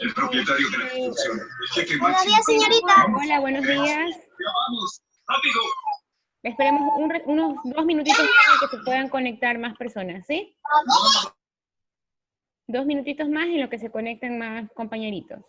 El propietario de la institución, el jefe Buenos máximo. días, señorita. Hola, buenos días. ¡Ya vamos! ¡Rápido! Esperemos unos 2 minutitos más y que se puedan conectar más personas, ¿sí? 2 minutitos más en lo que se conecten más compañeritos.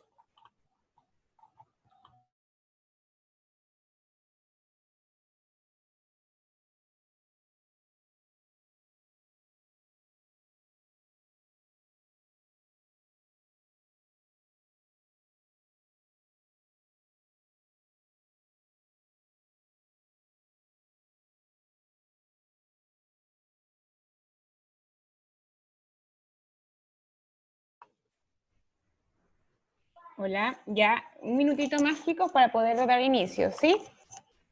Hola, ya un minutito más, chicos, para poder dar inicio, ¿sí?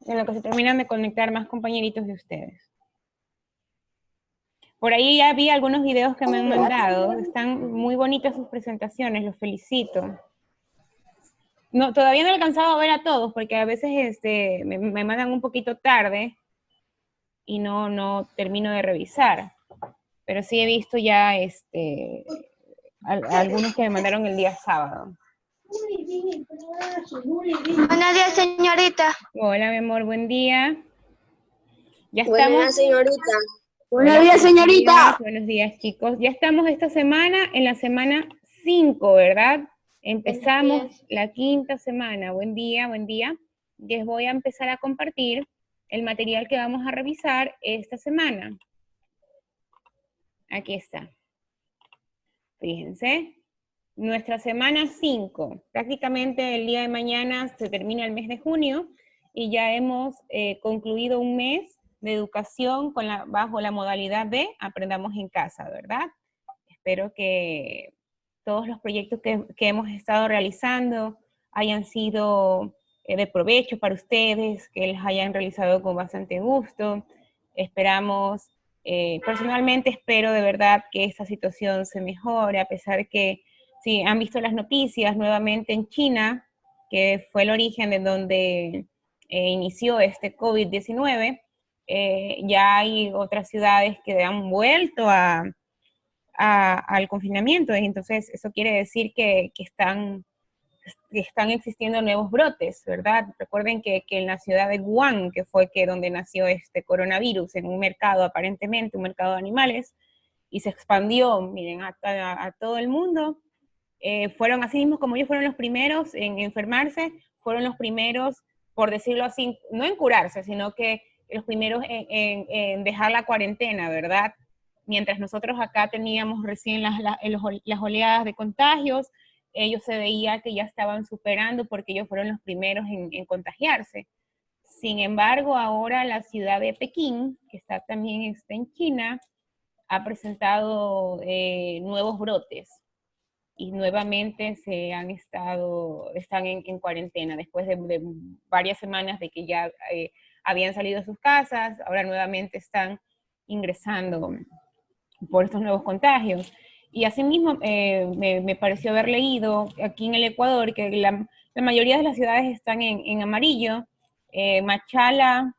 En lo que se terminan de conectar más compañeritos de ustedes. Por ahí ya vi algunos videos que me han mandado. Están muy bonitas sus presentaciones, los felicito. No, todavía no he alcanzado a ver a todos, porque a veces me mandan un poquito tarde y no termino de revisar. Pero sí he visto ya algunos que me mandaron el día sábado. Buenos días, señorita. Hola, mi amor, buen día. Ya Buenos estamos. días, señorita. Buenos días, señorita. Buenos días, chicos. Ya estamos esta semana en la semana 5, ¿verdad? Empezamos la 5ª semana. Buen día, buen día. Les voy a empezar a compartir el material que vamos a revisar esta semana. Aquí está. Fíjense. Nuestra semana 5. Prácticamente el día de mañana se termina el mes de junio y ya hemos concluido un mes de educación bajo la modalidad de Aprendamos en Casa, ¿verdad? Espero que todos los proyectos que hemos estado realizando hayan sido de provecho para ustedes, que los hayan realizado con bastante gusto. Esperamos, personalmente espero de verdad que esta situación se mejore, a pesar que si han visto las noticias nuevamente en China, que fue el origen de donde inició este COVID-19, ya hay otras ciudades que han vuelto al confinamiento, entonces eso quiere decir que están existiendo nuevos brotes, ¿verdad? Recuerden que en la ciudad de Wuhan, que fue donde nació este coronavirus, en un mercado aparentemente, un mercado de animales, y se expandió, miren, a todo el mundo, fueron así mismo como ellos fueron los primeros en enfermarse, fueron los primeros, por decirlo así, no en curarse, sino que los primeros en dejar la cuarentena, ¿verdad? Mientras nosotros acá teníamos recién las oleadas de contagios, ellos se veía que ya estaban superando porque ellos fueron los primeros en contagiarse. Sin embargo, ahora la ciudad de Pekín, que también está en China, ha presentado nuevos brotes y nuevamente están en cuarentena después de varias semanas de que ya habían salido de sus casas, ahora nuevamente están ingresando por estos nuevos contagios. Y asimismo me pareció haber leído aquí en el Ecuador que la mayoría de las ciudades están en amarillo. Machala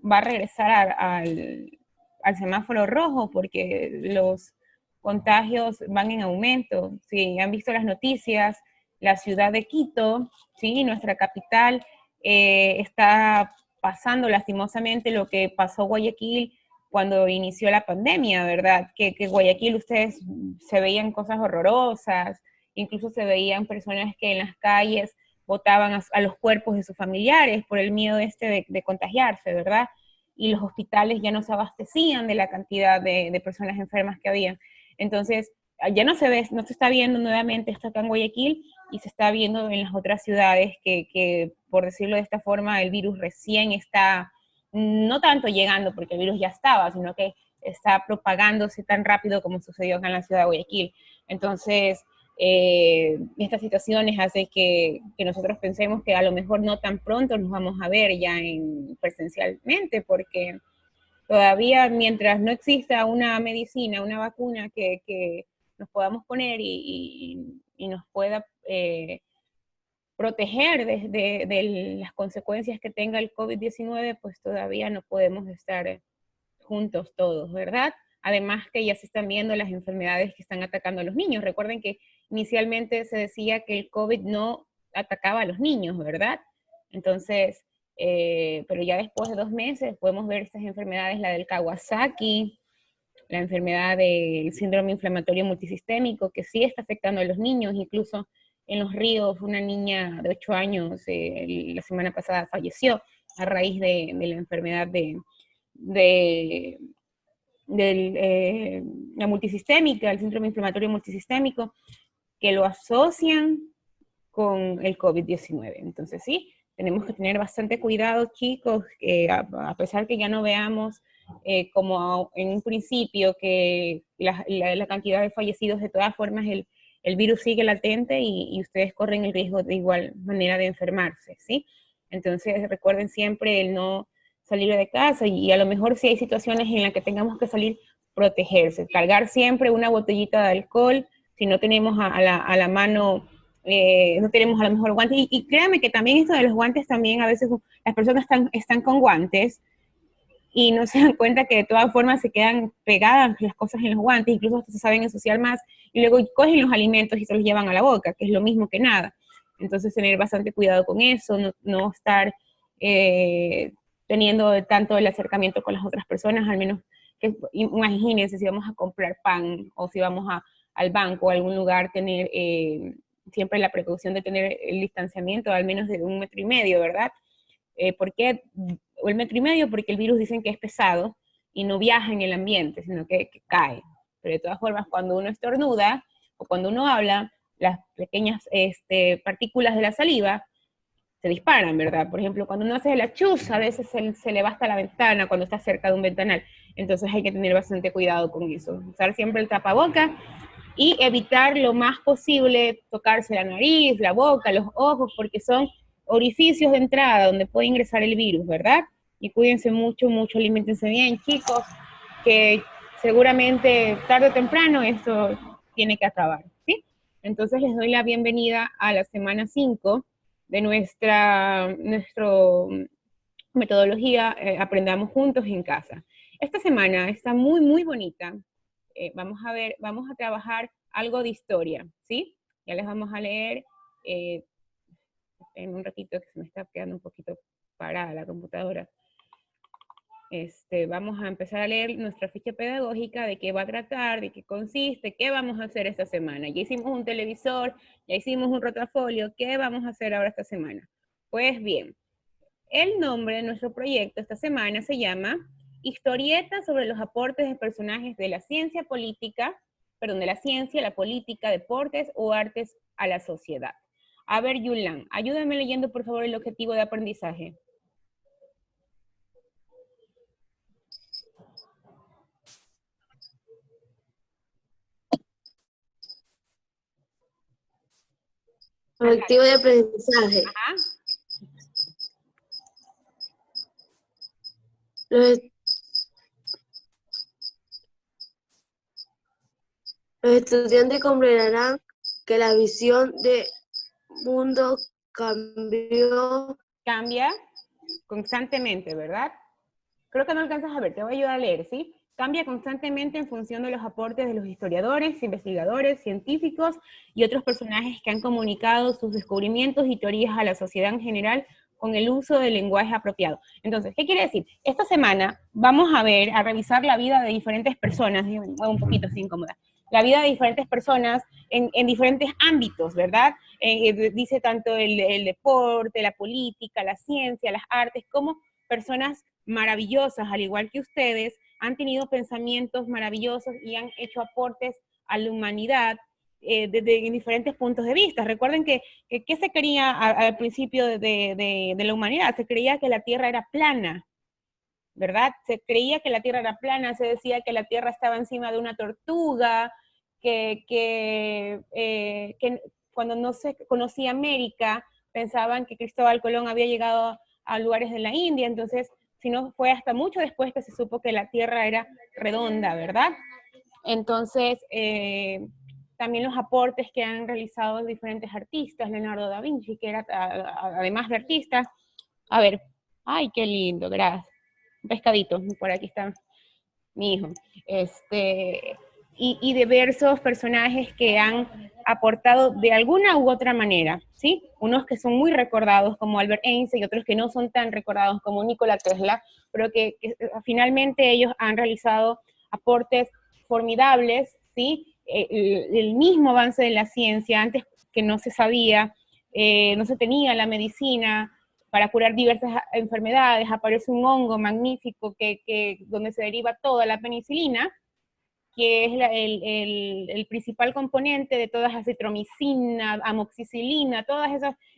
va a regresar al semáforo rojo porque los contagios van en aumento. Si han visto las noticias, la ciudad de Quito, ¿sí? Nuestra capital, está pasando lastimosamente lo que pasó Guayaquil cuando inició la pandemia, ¿verdad? Que Guayaquil ustedes se veían cosas horrorosas, incluso se veían personas que en las calles botaban a los cuerpos de sus familiares por el miedo de contagiarse, ¿verdad? Y los hospitales ya no se abastecían de la cantidad de personas enfermas que había. Entonces, ya no se está viendo nuevamente esto acá en Guayaquil y se está viendo en las otras ciudades que, por decirlo de esta forma, el virus recién está, no tanto llegando porque el virus ya estaba, sino que está propagándose tan rápido como sucedió acá en la ciudad de Guayaquil. Entonces, estas situaciones hacen que nosotros pensemos que a lo mejor no tan pronto nos vamos a ver ya presencialmente, porque todavía mientras no exista una medicina, una vacuna que nos podamos poner y nos pueda proteger de las consecuencias que tenga el COVID-19, pues todavía no podemos estar juntos todos, ¿verdad? Además que ya se están viendo las enfermedades que están atacando a los niños. Recuerden que inicialmente se decía que el COVID no atacaba a los niños, ¿verdad? Entonces, pero ya después de 2 meses podemos ver estas enfermedades, la del Kawasaki, la enfermedad del síndrome inflamatorio multisistémico, que sí está afectando a los niños, incluso en Los Ríos, una niña de 8 años la semana pasada falleció a raíz de la enfermedad de la multisistémica, el síndrome inflamatorio multisistémico, que lo asocian con el COVID-19. Entonces sí, tenemos que tener bastante cuidado, chicos, a pesar que ya no veamos como en un principio que la cantidad de fallecidos, de todas formas el virus sigue latente y ustedes corren el riesgo de igual manera de enfermarse, ¿sí? Entonces recuerden siempre el no salir de casa y a lo mejor si hay situaciones en las que tengamos que salir, protegerse, cargar siempre una botellita de alcohol, si no tenemos a la mano, no tenemos a lo mejor guantes, y créanme que también esto de los guantes también a veces las personas están con guantes y no se dan cuenta que de todas formas se quedan pegadas las cosas en los guantes, incluso hasta se saben ensuciar más, y luego cogen los alimentos y se los llevan a la boca, que es lo mismo que nada. Entonces tener bastante cuidado con eso, no estar teniendo tanto el acercamiento con las otras personas, al menos que imagínense si vamos a comprar pan o si vamos al banco o a algún lugar, tener siempre la precaución de tener el distanciamiento al menos de 1,5 metros, ¿verdad? ¿Por qué? O 1,5 metros, porque el virus dicen que es pesado y no viaja en el ambiente, sino que cae. Pero de todas formas, cuando uno estornuda o cuando uno habla, las pequeñas partículas de la saliva se disparan, ¿verdad? Por ejemplo, cuando uno hace la chuza, a veces se le va hasta la ventana cuando está cerca de un ventanal. Entonces hay que tener bastante cuidado con eso. Usar siempre el tapaboca y evitar lo más posible tocarse la nariz, la boca, los ojos, porque son orificios de entrada donde puede ingresar el virus, ¿verdad? Y cuídense mucho, mucho, aliméntense bien, chicos, que seguramente tarde o temprano esto tiene que acabar, ¿sí? Entonces les doy la bienvenida a la semana 5 de nuestra metodología Aprendamos Juntos en Casa. Esta semana está muy, muy bonita. Vamos a trabajar algo de historia, ¿sí? Ya les vamos a leer en un ratito, que se me está quedando un poquito parada la computadora. Vamos a empezar a leer nuestra ficha pedagógica, de qué va a tratar, de qué consiste, qué vamos a hacer esta semana. Ya hicimos un televisor, ya hicimos un rotafolio, ¿qué vamos a hacer ahora esta semana? Pues bien, el nombre de nuestro proyecto esta semana se llama Historietas sobre los aportes de personajes de la ciencia política, perdón, de la ciencia, la política, deportes o artes a la sociedad. A ver, Yulan, ayúdame leyendo por favor el objetivo de aprendizaje. Objetivo de aprendizaje. Ajá. Los estudiantes comprenderán que la visión de mundo Cambia constantemente, ¿verdad? Creo que no alcanzas a ver, te voy a ayudar a leer, ¿sí? Cambia constantemente en función de los aportes de los historiadores, investigadores, científicos y otros personajes que han comunicado sus descubrimientos y teorías a la sociedad en general con el uso del lenguaje apropiado. Entonces, ¿qué quiere decir? Esta semana vamos a revisar la vida de diferentes personas, un poquito así incómoda, la vida de diferentes personas en diferentes ámbitos, ¿verdad? Dice tanto el deporte, la política, la ciencia, las artes, como personas maravillosas, al igual que ustedes, han tenido pensamientos maravillosos y han hecho aportes a la humanidad desde diferentes puntos de vista. Recuerden que se creía al principio de la humanidad, se creía que la Tierra era plana, ¿verdad? Se creía que la Tierra era plana, se decía que la Tierra estaba encima de una tortuga, que cuando no se conocía América, pensaban que Cristóbal Colón había llegado a lugares de la India, entonces, si no fue hasta mucho después que se supo que la Tierra era redonda, ¿verdad? Entonces, también los aportes que han realizado diferentes artistas, Leonardo da Vinci, que era, además de artista, a ver, ay, qué lindo, gracias. Un pescadito, por aquí está mi hijo. y diversos personajes que han aportado de alguna u otra manera, ¿sí? Unos que son muy recordados como Albert Einstein y otros que no son tan recordados como Nikola Tesla, pero que finalmente ellos han realizado aportes formidables, ¿sí? El mismo avance de la ciencia, antes que no se sabía, no se tenía la medicina para curar diversas enfermedades, aparece un hongo magnífico donde se deriva toda la penicilina, que es el principal componente de todas las citromicina, amoxicilina, todas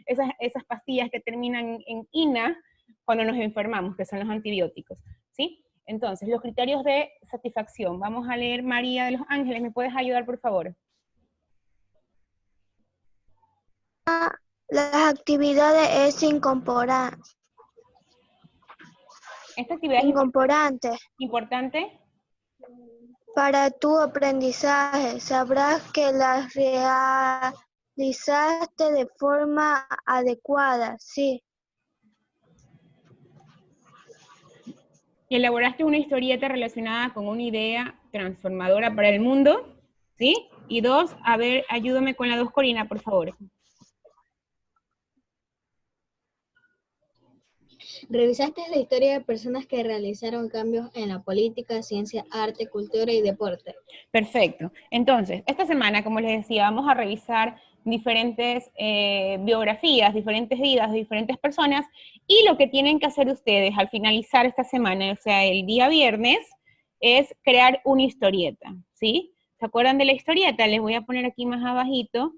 esas pastillas que terminan en ina cuando nos enfermamos, que son los antibióticos, ¿sí? Entonces, los criterios de satisfacción. Vamos a leer María de los Ángeles. ¿Me puedes ayudar, por favor? Las actividades es incorporante. Esta actividad es importante Para tu aprendizaje. Sabrás que las realizaste de forma adecuada, sí. Elaboraste una historieta relacionada con una idea transformadora para el mundo, ¿sí? Y 2, a ver, ayúdame con la 2, Corina, por favor. Revisaste la historia de personas que realizaron cambios en la política, ciencia, arte, cultura y deporte. Perfecto. Entonces, esta semana, como les decía, vamos a revisar diferentes biografías, diferentes vidas de diferentes personas, y lo que tienen que hacer ustedes al finalizar esta semana, o sea, el día viernes, es crear una historieta, ¿sí? ¿Se acuerdan de la historieta? Les voy a poner aquí más abajito.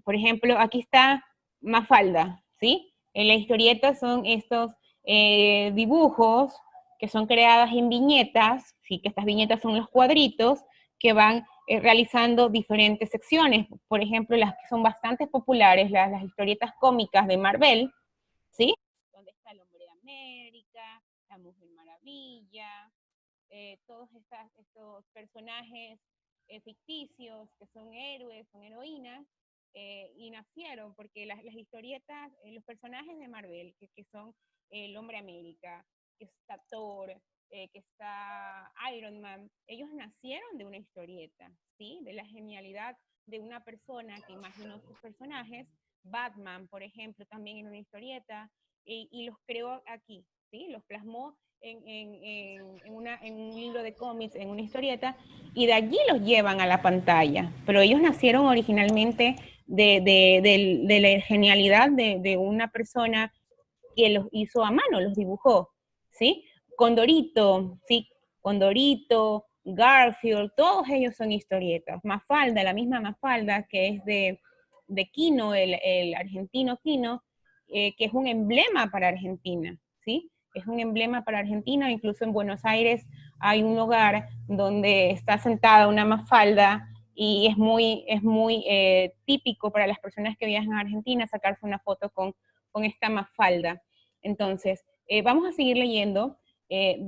Por ejemplo, aquí está Mafalda, ¿sí? En la historieta son estos dibujos que son creadas en viñetas, ¿sí? Que estas viñetas son los cuadritos que van realizando diferentes secciones. Por ejemplo, las que son bastante populares, las historietas cómicas de Marvel, ¿sí? Donde está el Hombre de América, la Mujer Maravilla, todos estos personajes ficticios que son héroes, son heroínas, y nacieron porque las historietas, los personajes de Marvel, que son el Hombre América, que está Thor, que está Iron Man, ellos nacieron de una historieta, ¿sí? De la genialidad de una persona que imaginó sus personajes. Batman, por ejemplo, también en una historieta, y los creó aquí, ¿sí? Los plasmó en un libro de cómics, en una historieta, y de allí los llevan a la pantalla. Pero ellos nacieron originalmente de la genialidad de una persona que los hizo a mano, los dibujó, ¿sí? Condorito, ¿sí? Condorito, Garfield, todos ellos son historietas. Mafalda, la misma Mafalda, que es de Quino, el argentino Quino, que es un emblema para Argentina, ¿sí? Es un emblema para Argentina, incluso en Buenos Aires hay un lugar donde está sentada una Mafalda y es muy típico para las personas que viajan a Argentina sacarse una foto con esta Mafalda. Entonces, vamos a seguir leyendo.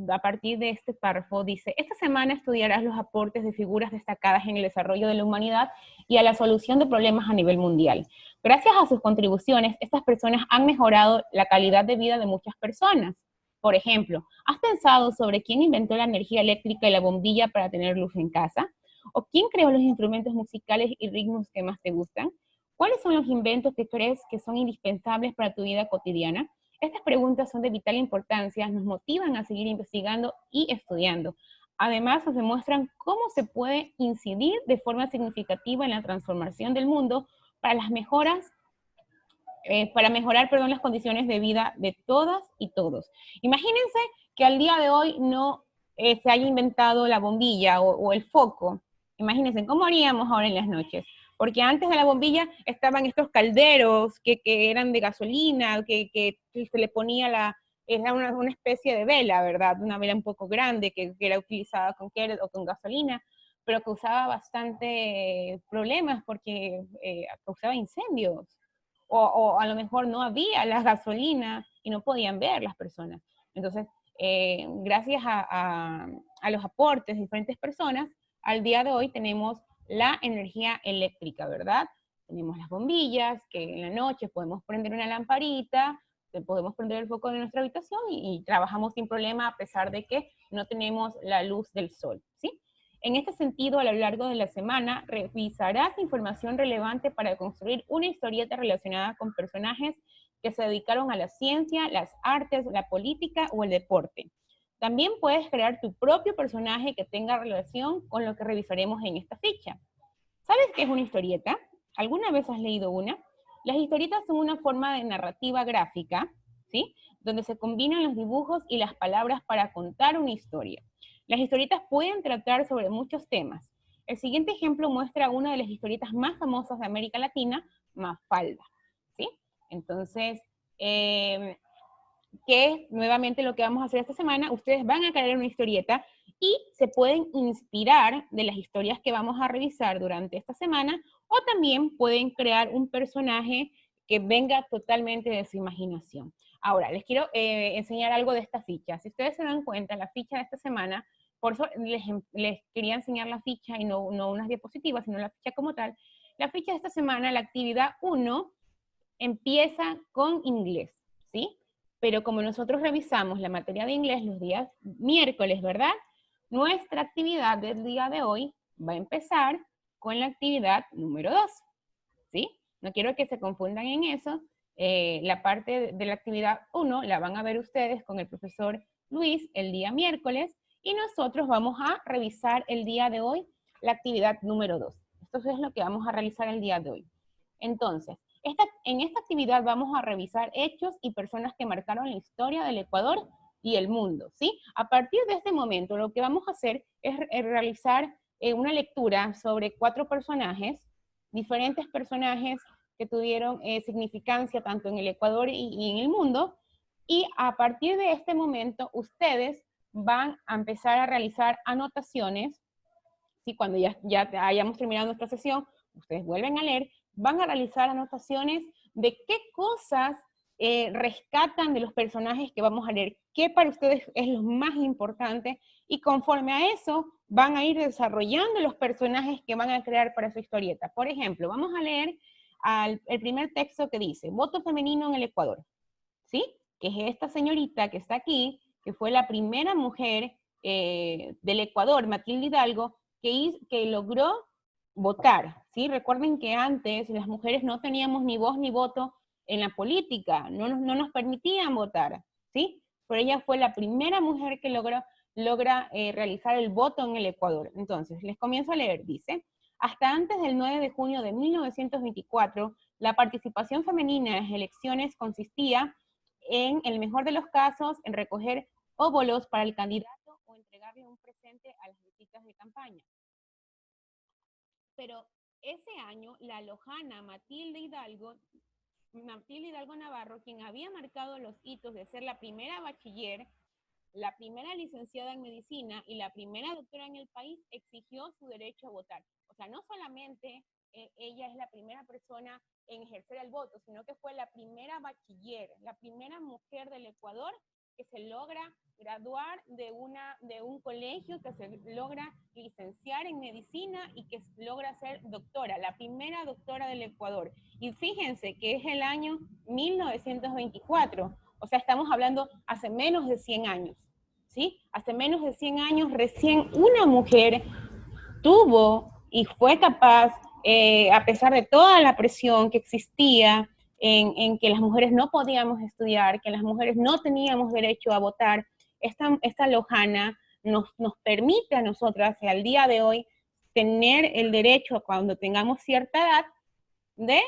A partir de este párrafo dice: esta semana estudiarás los aportes de figuras destacadas en el desarrollo de la humanidad y a la solución de problemas a nivel mundial. Gracias a sus contribuciones, estas personas han mejorado la calidad de vida de muchas personas. Por ejemplo, ¿has pensado sobre quién inventó la energía eléctrica y la bombilla para tener luz en casa? ¿O quién creó los instrumentos musicales y ritmos que más te gustan? ¿Cuáles son los inventos que crees que son indispensables para tu vida cotidiana? Estas preguntas son de vital importancia, nos motivan a seguir investigando y estudiando. Además, nos demuestran cómo se puede incidir de forma significativa en la transformación del mundo para mejorar las condiciones de vida de todas y todos. Imagínense que al día de hoy no se haya inventado la bombilla o el foco. Imagínense, ¿cómo haríamos ahora en las noches? Porque antes de la bombilla estaban estos calderos que eran de gasolina, que se le ponía era una especie de vela, ¿verdad? Una vela un poco grande que era utilizada con kerosene o con gasolina, pero causaba bastante problemas porque causaba incendios. O a lo mejor no había la gasolina y no podían ver las personas. Entonces, gracias a los aportes de diferentes personas, al día de hoy tenemos la energía eléctrica, ¿verdad? Tenemos las bombillas, que en la noche podemos prender una lamparita, podemos prender el foco de nuestra habitación y trabajamos sin problema a pesar de que no tenemos la luz del sol, ¿sí? En este sentido, a lo largo de la semana, revisarás información relevante para construir una historieta relacionada con personajes que se dedicaron a la ciencia, las artes, la política o el deporte. También puedes crear tu propio personaje que tenga relación con lo que revisaremos en esta ficha. ¿Sabes qué es una historieta? ¿Alguna vez has leído una? Las historietas son una forma de narrativa gráfica, ¿sí? Donde se combinan los dibujos y las palabras para contar una historia. Las historietas pueden tratar sobre muchos temas. El siguiente ejemplo muestra una de las historietas más famosas de América Latina, Mafalda, ¿sí? Entonces, ¿qué es nuevamente lo que vamos a hacer esta semana? Ustedes van a crear una historieta y se pueden inspirar de las historias que vamos a revisar durante esta semana, o también pueden crear un personaje que venga totalmente de su imaginación. Ahora, les quiero enseñar algo de esta ficha. Si ustedes se dan cuenta, la ficha de esta semana, por eso les quería enseñar la ficha y no unas diapositivas, sino la ficha como tal. La ficha de esta semana, la actividad 1, empieza con inglés, ¿sí? Pero como nosotros revisamos la materia de inglés los días miércoles, ¿verdad? Nuestra actividad del día de hoy va a empezar con la actividad número 2, ¿sí? No quiero que se confundan en eso. La parte de la actividad 1 la van a ver ustedes con el profesor Luis el día miércoles, y nosotros vamos a revisar el día de hoy la actividad número 2. Esto es lo que vamos a realizar el día de hoy. Entonces, en esta actividad vamos a revisar hechos y personas que marcaron la historia del Ecuador y el mundo, ¿sí? A partir de este momento, lo que vamos a hacer es realizar una lectura sobre 4 personajes, diferentes personajes que tuvieron significancia tanto en el Ecuador y en el mundo, y a partir de este momento, ustedes van a empezar a realizar anotaciones, ¿sí? Cuando ya hayamos terminado nuestra sesión, ustedes vuelven a leer, van a realizar anotaciones de qué cosas rescatan de los personajes que vamos a leer, qué para ustedes es lo más importante, y conforme a eso van a ir desarrollando los personajes que van a crear para su historieta. Por ejemplo, vamos a leer el primer texto que dice, voto femenino en el Ecuador, ¿sí? Que es esta señorita que está aquí, que fue la primera mujer del Ecuador, Matilde Hidalgo, que logró votar, ¿sí? Recuerden que antes las mujeres no teníamos ni voz ni voto en la política, no nos permitían votar, ¿sí? Pero ella fue la primera mujer que logra realizar el voto en el Ecuador. Entonces, les comienzo a leer, dice, hasta antes del 9 de junio de 1924, la participación femenina en las elecciones consistía en el mejor de los casos, en recoger óvulos para el candidato o entregarle un presente a las visitas de campaña. Pero ese año, la lojana Matilde Hidalgo Navarro, quien había marcado los hitos de ser la primera bachiller, la primera licenciada en medicina y la primera doctora en el país, exigió su derecho a votar. O sea, no solamente ella es la primera persona en ejercer el voto, sino que fue la primera bachiller, la primera mujer del Ecuador que se logra graduar de un colegio, que se logra licenciar en medicina y que logra ser doctora, la primera doctora del Ecuador. Y fíjense que es el año 1924, o sea, estamos hablando hace menos de 100 años, ¿sí? Hace menos de 100 años recién una mujer tuvo y fue capaz, a pesar de toda la presión que existía, en que las mujeres no podíamos estudiar, que las mujeres no teníamos derecho a votar, esta lojana nos permite a nosotras, al día de hoy, tener el derecho, cuando tengamos cierta edad, de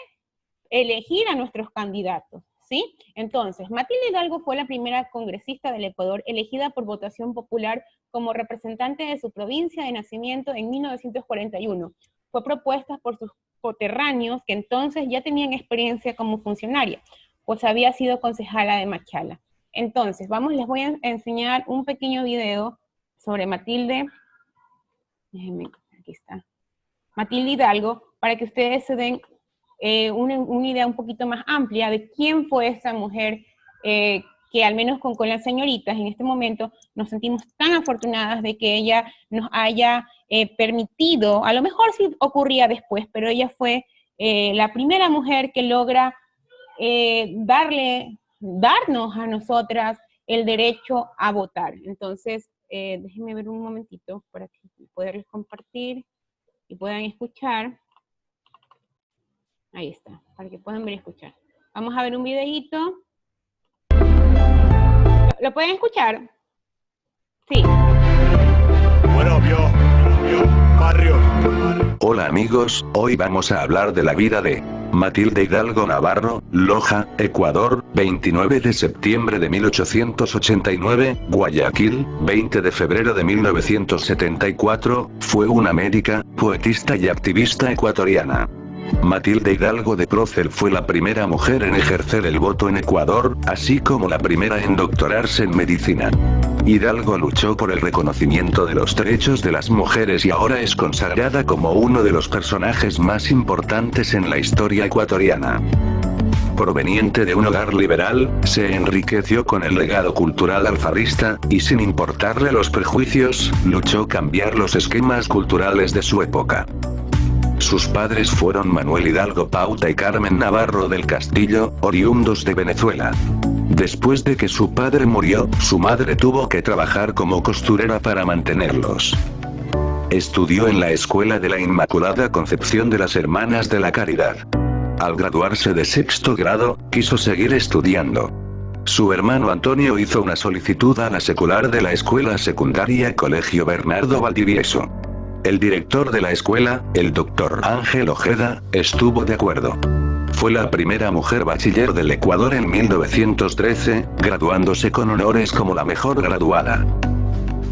elegir a nuestros candidatos, ¿sí? Entonces, Matilde Hidalgo fue la primera congresista del Ecuador elegida por votación popular como representante de su provincia de nacimiento en 1941. Fue propuesta por sus coterráneos que entonces ya tenían experiencia como funcionaria, pues había sido concejala de Machala. Entonces, les voy a enseñar un pequeño video sobre Matilde. Aquí está. Matilde Hidalgo, para que ustedes se den una idea un poquito más amplia de quién fue esa mujer que al menos con las señoritas en este momento nos sentimos tan afortunadas de que ella nos haya permitido, a lo mejor sí ocurría después, pero ella fue la primera mujer que logra darnos a nosotras el derecho a votar. Entonces, déjenme ver un momentito por aquí. poderles compartir y puedan escuchar. Ahí está, para que puedan ver y escuchar. Vamos a ver un videíto. ¿Lo pueden escuchar? Sí. Barrio. Hola amigos, hoy vamos a hablar de la vida de Matilde Hidalgo Navarro, Loja, Ecuador, 29 de septiembre de 1889, Guayaquil, 20 de febrero de 1974, fue una médica, poetista y activista ecuatoriana. Matilde Hidalgo de Procel fue la primera mujer en ejercer el voto en Ecuador, así como la primera en doctorarse en medicina. Hidalgo luchó por el reconocimiento de los derechos de las mujeres y ahora es consagrada como uno de los personajes más importantes en la historia ecuatoriana. Proveniente de un hogar liberal, se enriqueció con el legado cultural alfarrista, y sin importarle los prejuicios, luchó cambiar los esquemas culturales de su época. Sus padres fueron Manuel Hidalgo Pauta y Carmen Navarro del Castillo, oriundos de Venezuela. Después de que su padre murió, su madre tuvo que trabajar como costurera para mantenerlos. Estudió en la Escuela de la Inmaculada Concepción de las Hermanas de la Caridad. Al graduarse de sexto grado, quiso seguir estudiando. Su hermano Antonio hizo una solicitud a la secular de la escuela secundaria Colegio Bernardo Valdivieso. El director de la escuela, el doctor Ángel Ojeda, estuvo de acuerdo. Fue la primera mujer bachiller del Ecuador en 1913, graduándose con honores como la mejor graduada.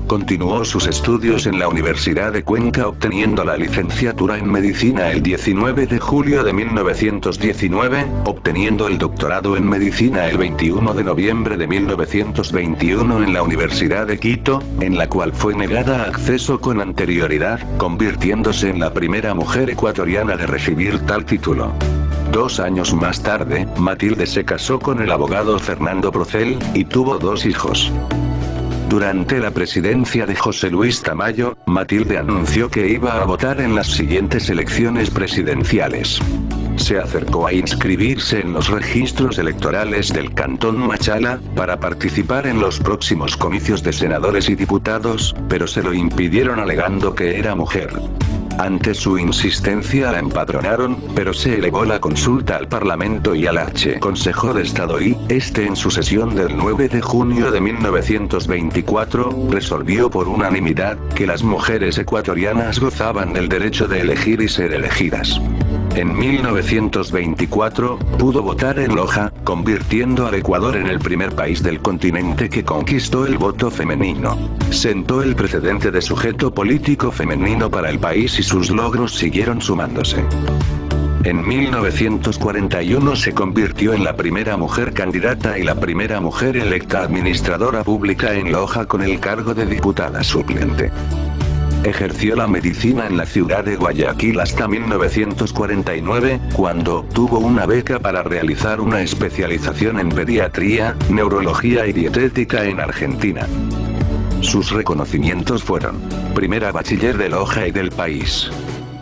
Continuó sus estudios en la Universidad de Cuenca obteniendo la licenciatura en medicina el 19 de julio de 1919, obteniendo el doctorado en medicina el 21 de noviembre de 1921 en la Universidad de Quito, en la cual fue negada acceso con anterioridad, convirtiéndose en la primera mujer ecuatoriana de recibir tal título. 2 años más tarde, Matilde se casó con el abogado Fernando Procel, y tuvo 2 hijos. Durante la presidencia de José Luis Tamayo, Matilde anunció que iba a votar en las siguientes elecciones presidenciales. Se acercó a inscribirse en los registros electorales del Cantón Machala, para participar en los próximos comicios de senadores y diputados, pero se lo impidieron alegando que era mujer. Ante su insistencia la empadronaron, pero se elevó la consulta al Parlamento y al Consejo de Estado y, en su sesión del 9 de junio de 1924, resolvió por unanimidad, que las mujeres ecuatorianas gozaban del derecho de elegir y ser elegidas. En 1924, pudo votar en Loja, convirtiendo al Ecuador en el primer país del continente que conquistó el voto femenino. Sentó el precedente de sujeto político femenino para el país y sus logros siguieron sumándose. En 1941 se convirtió en la primera mujer candidata y la primera mujer electa administradora pública en Loja con el cargo de diputada suplente. Ejerció la medicina en la ciudad de Guayaquil hasta 1949, cuando obtuvo una beca para realizar una especialización en pediatría, neurología y dietética en Argentina. Sus reconocimientos fueron: primera bachiller de Loja y del país.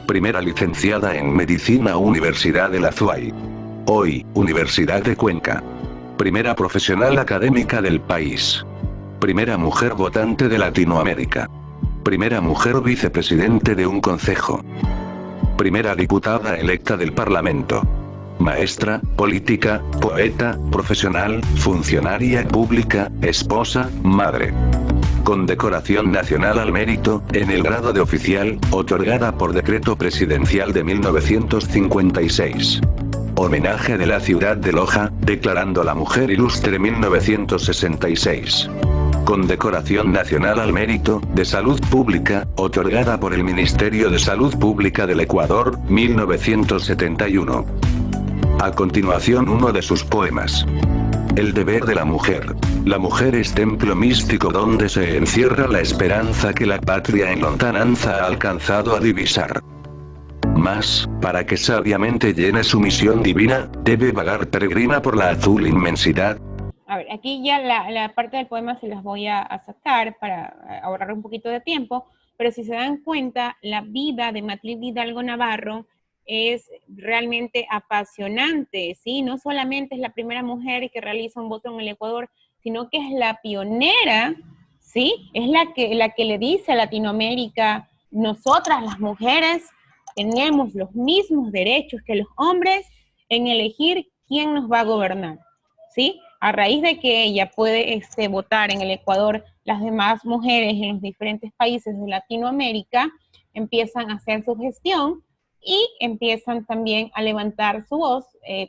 Primera licenciada en medicina Universidad de la Azuay. Hoy, Universidad de Cuenca. Primera profesional académica del país. Primera mujer votante de Latinoamérica. Primera mujer vicepresidente de un concejo. Primera diputada electa del Parlamento. Maestra, política, poeta, profesional, funcionaria pública, esposa, madre. Condecoración Nacional al Mérito, en el grado de oficial, otorgada por decreto presidencial de 1956. Homenaje de la ciudad de Loja, declarando la mujer ilustre 1966. Condecoración Nacional al Mérito, de Salud Pública, otorgada por el Ministerio de Salud Pública del Ecuador, 1971. A continuación uno de sus poemas. El deber de la mujer. La mujer es templo místico donde se encierra la esperanza que la patria en lontananza ha alcanzado a divisar. Mas, para que sabiamente llene su misión divina, debe vagar peregrina por la azul inmensidad. A ver, aquí ya la parte del poema se las voy a sacar para ahorrar un poquito de tiempo, pero si se dan cuenta, la vida de Matilde Hidalgo Navarro es realmente apasionante, ¿sí? No solamente es la primera mujer que realiza un voto en el Ecuador, sino que es la pionera, ¿sí? Es la que le dice a Latinoamérica nosotras las mujeres tenemos los mismos derechos que los hombres en elegir quién nos va a gobernar, ¿sí? A raíz de que ella puede votar en el Ecuador, las demás mujeres en los diferentes países de Latinoamérica empiezan a hacer su gestión y empiezan también a levantar su voz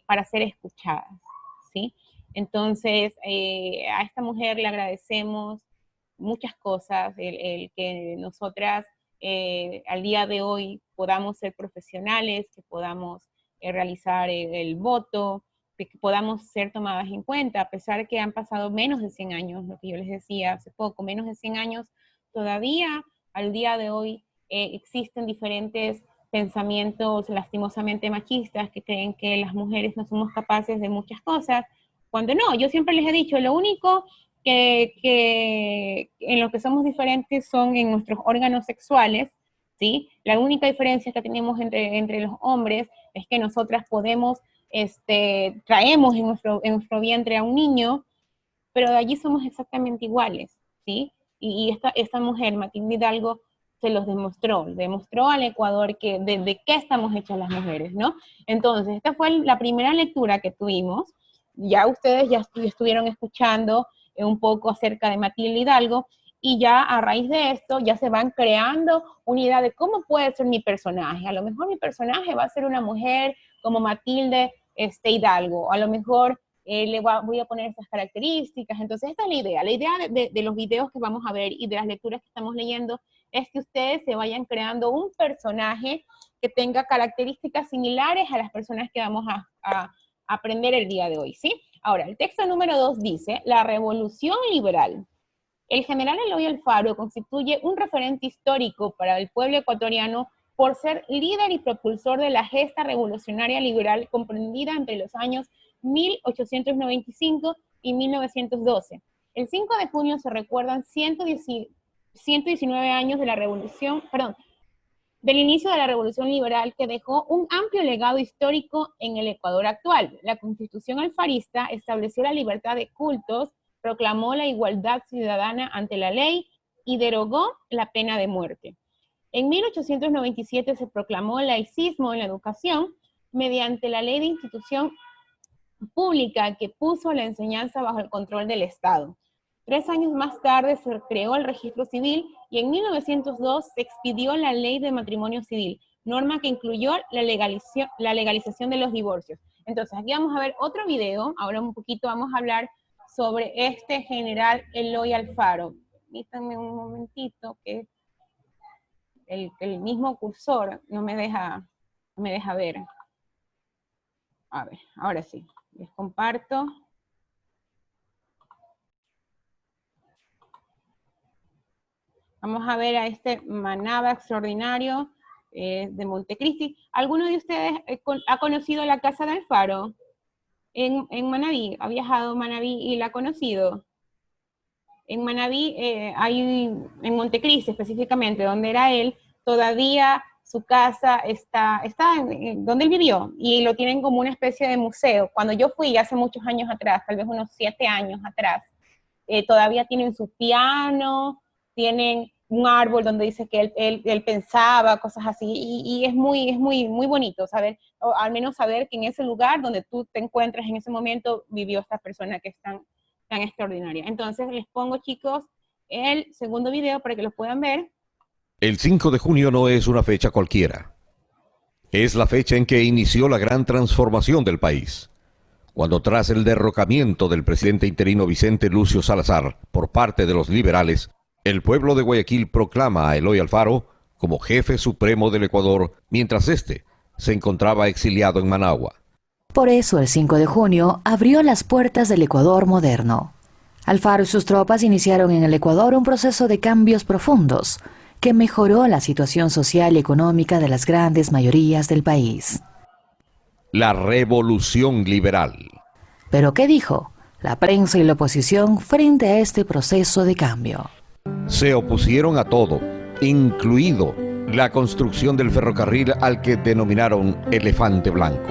para ser escuchadas, ¿sí? Entonces, a esta mujer le agradecemos muchas cosas, el que nosotras al día de hoy podamos ser profesionales, que podamos realizar el voto, que podamos ser tomadas en cuenta, a pesar que han pasado menos de 100 años, lo que yo les decía hace poco, menos de 100 años, todavía al día de hoy existen diferentes pensamientos lastimosamente machistas que creen que las mujeres no somos capaces de muchas cosas, cuando no. Yo siempre les he dicho, lo único que en lo que somos diferentes son en nuestros órganos sexuales, ¿sí? La única diferencia que tenemos entre los hombres es que nosotras podemos, traemos en nuestro vientre a un niño, pero de allí somos exactamente iguales, ¿sí? Y esta mujer, Matilde Hidalgo, se los demostró al Ecuador que de qué estamos hechas las mujeres, ¿no? Entonces, esta fue la primera lectura que tuvimos. Ya ustedes ya estuvieron escuchando un poco acerca de Matilde Hidalgo, y ya a raíz de esto ya se van creando una idea de cómo puede ser mi personaje. A lo mejor mi personaje va a ser una mujer como Matilde Hidalgo, a lo mejor voy a poner estas características. Entonces esta es la idea. La idea de los videos que vamos a ver y de las lecturas que estamos leyendo es que ustedes se vayan creando un personaje que tenga características similares a las personas que vamos a aprender el día de hoy, ¿sí? Ahora, el texto número 2 dice, la revolución liberal. El general Eloy Alfaro constituye un referente histórico para el pueblo ecuatoriano por ser líder y propulsor de la gesta revolucionaria liberal comprendida entre los años 1895 y 1912. El 5 de junio se recuerdan 119 años de la revolución, del inicio de la revolución liberal, que dejó un amplio legado histórico en el Ecuador actual. La Constitución alfarista estableció la libertad de cultos, proclamó la igualdad ciudadana ante la ley y derogó la pena de muerte. En 1897 se proclamó el laicismo en la educación mediante la ley de institución pública que puso la enseñanza bajo el control del Estado. 3 años más tarde se creó el registro civil y en 1902 se expidió la ley de matrimonio civil, norma que incluyó la legalización de los divorcios. Entonces aquí vamos a ver otro video, ahora un poquito vamos a hablar sobre este general Eloy Alfaro. Permítanme un momentito que el mismo cursor no me deja ver. A ver, ahora sí, les comparto. Vamos a ver a este manaba extraordinario de Montecristi. ¿Alguno de ustedes ha conocido la casa de Alfaro en Manabí? ¿Ha viajado a Manabí y la ha conocido? En Manabí, en Montecristi específicamente, donde era él, todavía su casa está donde él vivió, y lo tienen como una especie de museo. Cuando yo fui hace muchos años atrás, tal vez unos 7 años atrás, todavía tienen su piano, tienen un árbol donde dice que él pensaba, cosas así, y es muy bonito saber, o al menos saber que en ese lugar donde tú te encuentras en ese momento vivió esta persona que es tan extraordinaria. Entonces les pongo, chicos, el segundo video para que lo puedan ver. El 5 de junio no es una fecha cualquiera. Es la fecha en que inició la gran transformación del país, cuando tras el derrocamiento del presidente interino Vicente Lucio Salazar por parte de los liberales, el pueblo de Guayaquil proclama a Eloy Alfaro como jefe supremo del Ecuador, mientras este se encontraba exiliado en Managua. Por eso el 5 de junio abrió las puertas del Ecuador moderno. Alfaro y sus tropas iniciaron en el Ecuador un proceso de cambios profundos que mejoró la situación social y económica de las grandes mayorías del país. La revolución liberal. ¿Pero qué dijo la prensa y la oposición frente a este proceso de cambio? Se opusieron a todo, incluido la construcción del ferrocarril al que denominaron Elefante Blanco.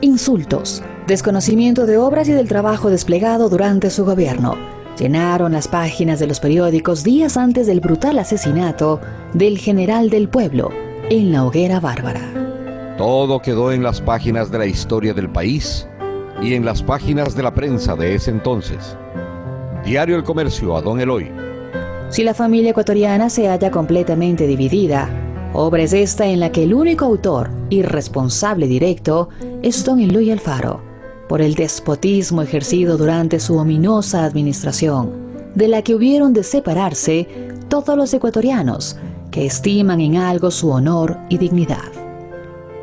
Insultos, desconocimiento de obras y del trabajo desplegado durante su gobierno, llenaron las páginas de los periódicos días antes del brutal asesinato del general del pueblo en la hoguera bárbara. Todo quedó en las páginas de la historia del país y en las páginas de la prensa de ese entonces. Diario El Comercio, a Don Eloy. Si la familia ecuatoriana se halla completamente dividida, obra es esta en la que el único autor y responsable directo es don Eloy Alfaro, por el despotismo ejercido durante su ominosa administración, de la que hubieron de separarse todos los ecuatorianos que estiman en algo su honor y dignidad.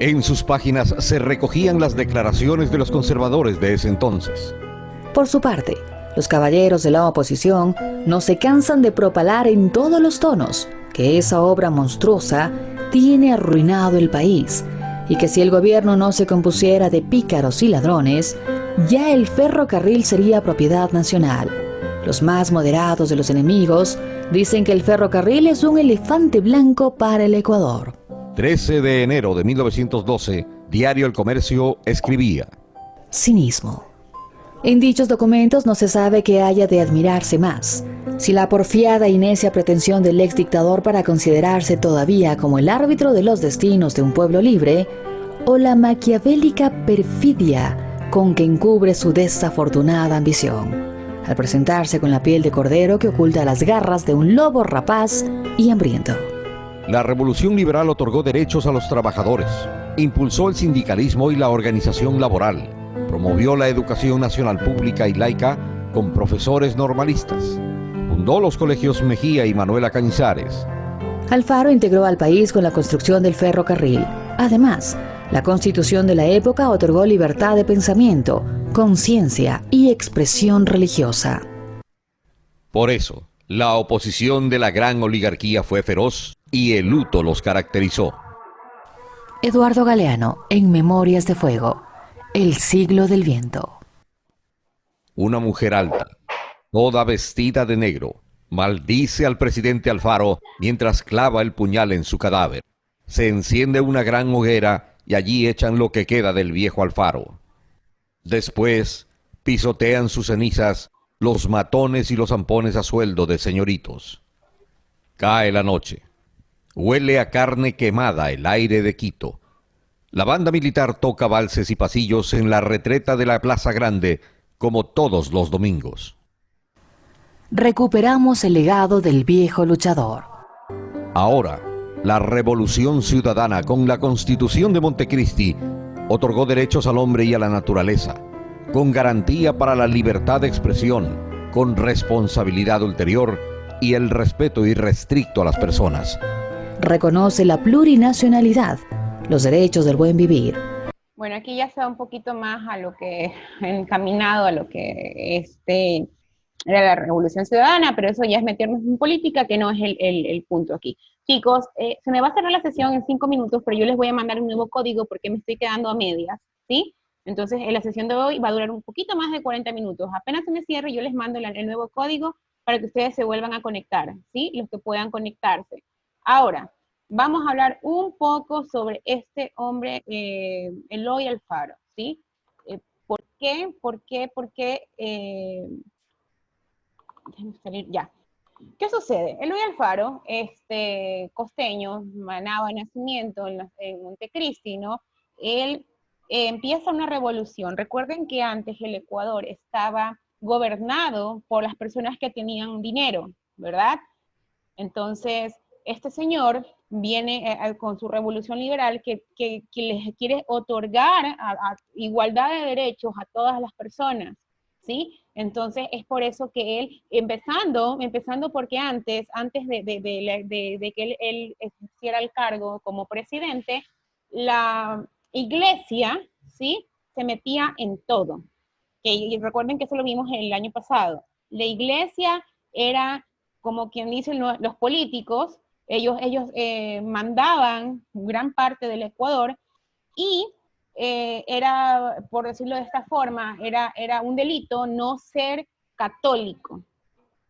En sus páginas se recogían las declaraciones de los conservadores de ese entonces. Por su parte, los caballeros de la oposición no se cansan de propalar en todos los tonos que esa obra monstruosa tiene arruinado el país y que si el gobierno no se compusiera de pícaros y ladrones, ya el ferrocarril sería propiedad nacional. Los más moderados de los enemigos dicen que el ferrocarril es un elefante blanco para el Ecuador. 13 de enero de 1912, Diario El Comercio escribía: cinismo. En dichos documentos no se sabe qué haya de admirarse más, si la porfiada y necia pretensión del ex dictador para considerarse todavía como el árbitro de los destinos de un pueblo libre, o la maquiavélica perfidia con que encubre su desafortunada ambición, al presentarse con la piel de cordero que oculta las garras de un lobo rapaz y hambriento. La Revolución Liberal otorgó derechos a los trabajadores, impulsó el sindicalismo y la organización laboral, promovió la educación nacional pública y laica con profesores normalistas, fundó los colegios Mejía y Manuela Cañizares. Alfaro integró al país con la construcción del ferrocarril. Además, la Constitución de la época otorgó libertad de pensamiento, conciencia y expresión religiosa. Por eso, la oposición de la gran oligarquía fue feroz y el luto los caracterizó. Eduardo Galeano, en Memorias de Fuego, El siglo del viento. Una mujer alta, toda vestida de negro, maldice al presidente Alfaro mientras clava el puñal en su cadáver. Se enciende una gran hoguera y allí echan lo que queda del viejo Alfaro. Después, pisotean sus cenizas los matones y los zampones a sueldo de señoritos. Cae la noche. Huele a carne quemada el aire de Quito. La banda militar toca valses y pasillos en la retreta de la Plaza Grande, como todos los domingos. Recuperamos el legado del viejo luchador. Ahora, la Revolución Ciudadana con la Constitución de Montecristi otorgó derechos al hombre y a la naturaleza, con garantía para la libertad de expresión, con responsabilidad ulterior y el respeto irrestricto a las personas. Reconoce la plurinacionalidad, los derechos del buen vivir. Bueno, aquí ya se va un poquito más a lo que, encaminado a lo que era la Revolución Ciudadana, pero eso ya es meternos en política, que no es el punto aquí. Chicos, se me va a cerrar la sesión en 5 minutos, pero yo les voy a mandar un nuevo código porque me estoy quedando a medias, ¿sí? Entonces, la sesión de hoy va a durar un poquito más de 40 minutos. Apenas se me cierre, yo les mando el nuevo código para que ustedes se vuelvan a conectar, ¿sí? Los que puedan conectarse. Ahora, vamos a hablar un poco sobre este hombre, Eloy Alfaro, ¿sí? ¿Por qué? Déjenme salir ya. ¿Qué sucede? Eloy Alfaro, costeño, manaba de nacimiento en Montecristi, ¿no? Él empieza una revolución. Recuerden que antes el Ecuador estaba gobernado por las personas que tenían dinero, ¿verdad? Entonces, este señor viene con su revolución liberal que les quiere otorgar a igualdad de derechos a todas las personas, ¿sí? Entonces, es por eso que él, empezando porque antes de que él ejerciera el cargo como presidente, la iglesia, ¿sí?, se metía en todo. Y recuerden que eso lo vimos el año pasado. La iglesia era, como quien dice, los políticos, ellos mandaban gran parte del Ecuador y era, por decirlo de esta forma, era un delito no ser católico,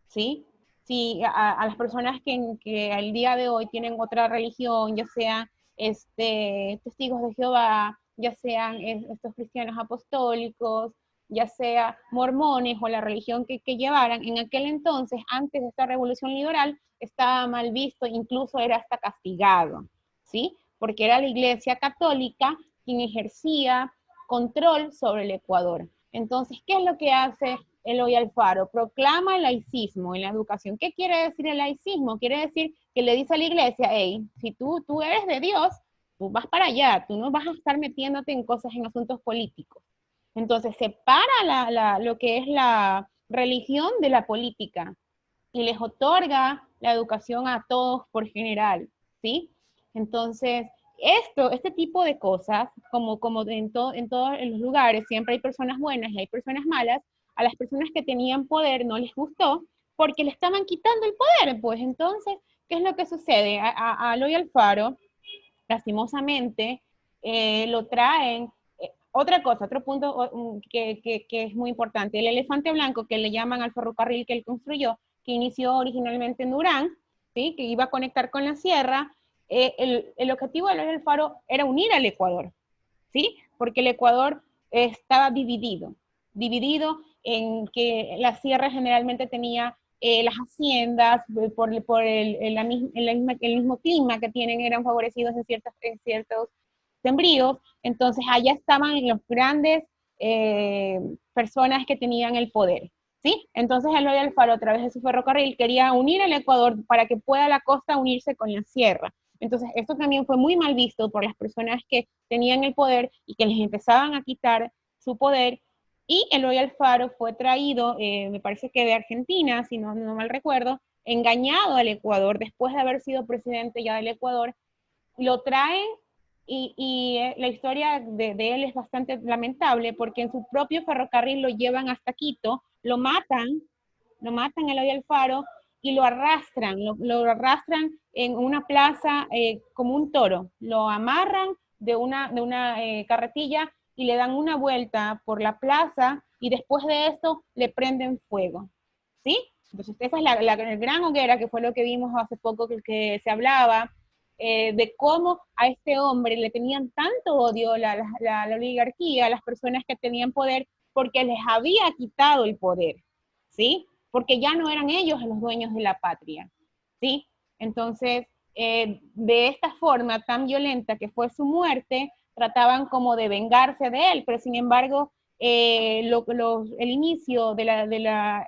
¿sí? Si a las personas que al día de hoy tienen otra religión, ya sea testigos de Jehová, ya sean estos cristianos apostólicos, ya sea mormones o la religión que llevaran, en aquel entonces, antes de esta revolución liberal, estaba mal visto, incluso era hasta castigado, ¿sí? Porque era la Iglesia Católica quien ejercía control sobre el Ecuador. Entonces, ¿qué es lo que hace Eloy Alfaro? Proclama el laicismo en la educación. ¿Qué quiere decir el laicismo? Quiere decir que le dice a la Iglesia, hey, si tú eres de Dios, tú vas para allá, tú no vas a estar metiéndote en cosas, en asuntos políticos. Entonces, separa lo que es la religión de la política y les otorga la educación a todos por general, ¿sí? Entonces, este tipo de cosas, como en todos los lugares, siempre hay personas buenas y hay personas malas, a las personas que tenían poder no les gustó porque le estaban quitando el poder, pues entonces, ¿qué es lo que sucede? A Eloy Alfaro, lastimosamente, lo traen. Otra cosa, otro punto que es muy importante, el elefante blanco que le llaman al ferrocarril que él construyó, que inició originalmente en Durán, ¿sí? Que iba a conectar con la sierra, el objetivo de Eloy Alfaro era unir al Ecuador, ¿sí? Porque el Ecuador estaba dividido en que la sierra generalmente tenía las haciendas, por el mismo clima que tienen, eran favorecidos en ciertos sembríos, entonces allá estaban los grandes personas que tenían el poder, ¿sí? Entonces Eloy Alfaro, a través de su ferrocarril, quería unir al Ecuador para que pueda la costa unirse con la sierra. Entonces esto también fue muy mal visto por las personas que tenían el poder y que les empezaban a quitar su poder, y Eloy Alfaro fue traído, me parece que de Argentina, si no mal recuerdo, engañado al Ecuador, después de haber sido presidente ya del Ecuador, lo traen. Y la historia de él es bastante lamentable porque en su propio ferrocarril lo llevan hasta Quito, lo matan Eloy Alfaro y lo arrastran en una plaza como un toro, lo amarran de una carretilla y le dan una vuelta por la plaza y después de esto le prenden fuego, ¿sí? Entonces esa es la gran hoguera, que fue lo que vimos hace poco que se hablaba, de cómo a este hombre le tenían tanto odio la oligarquía, las personas que tenían poder, porque les había quitado el poder, ¿sí? Porque ya no eran ellos los dueños de la patria, ¿sí? Entonces, de esta forma tan violenta que fue su muerte, trataban como de vengarse de él, pero sin embargo, el inicio de la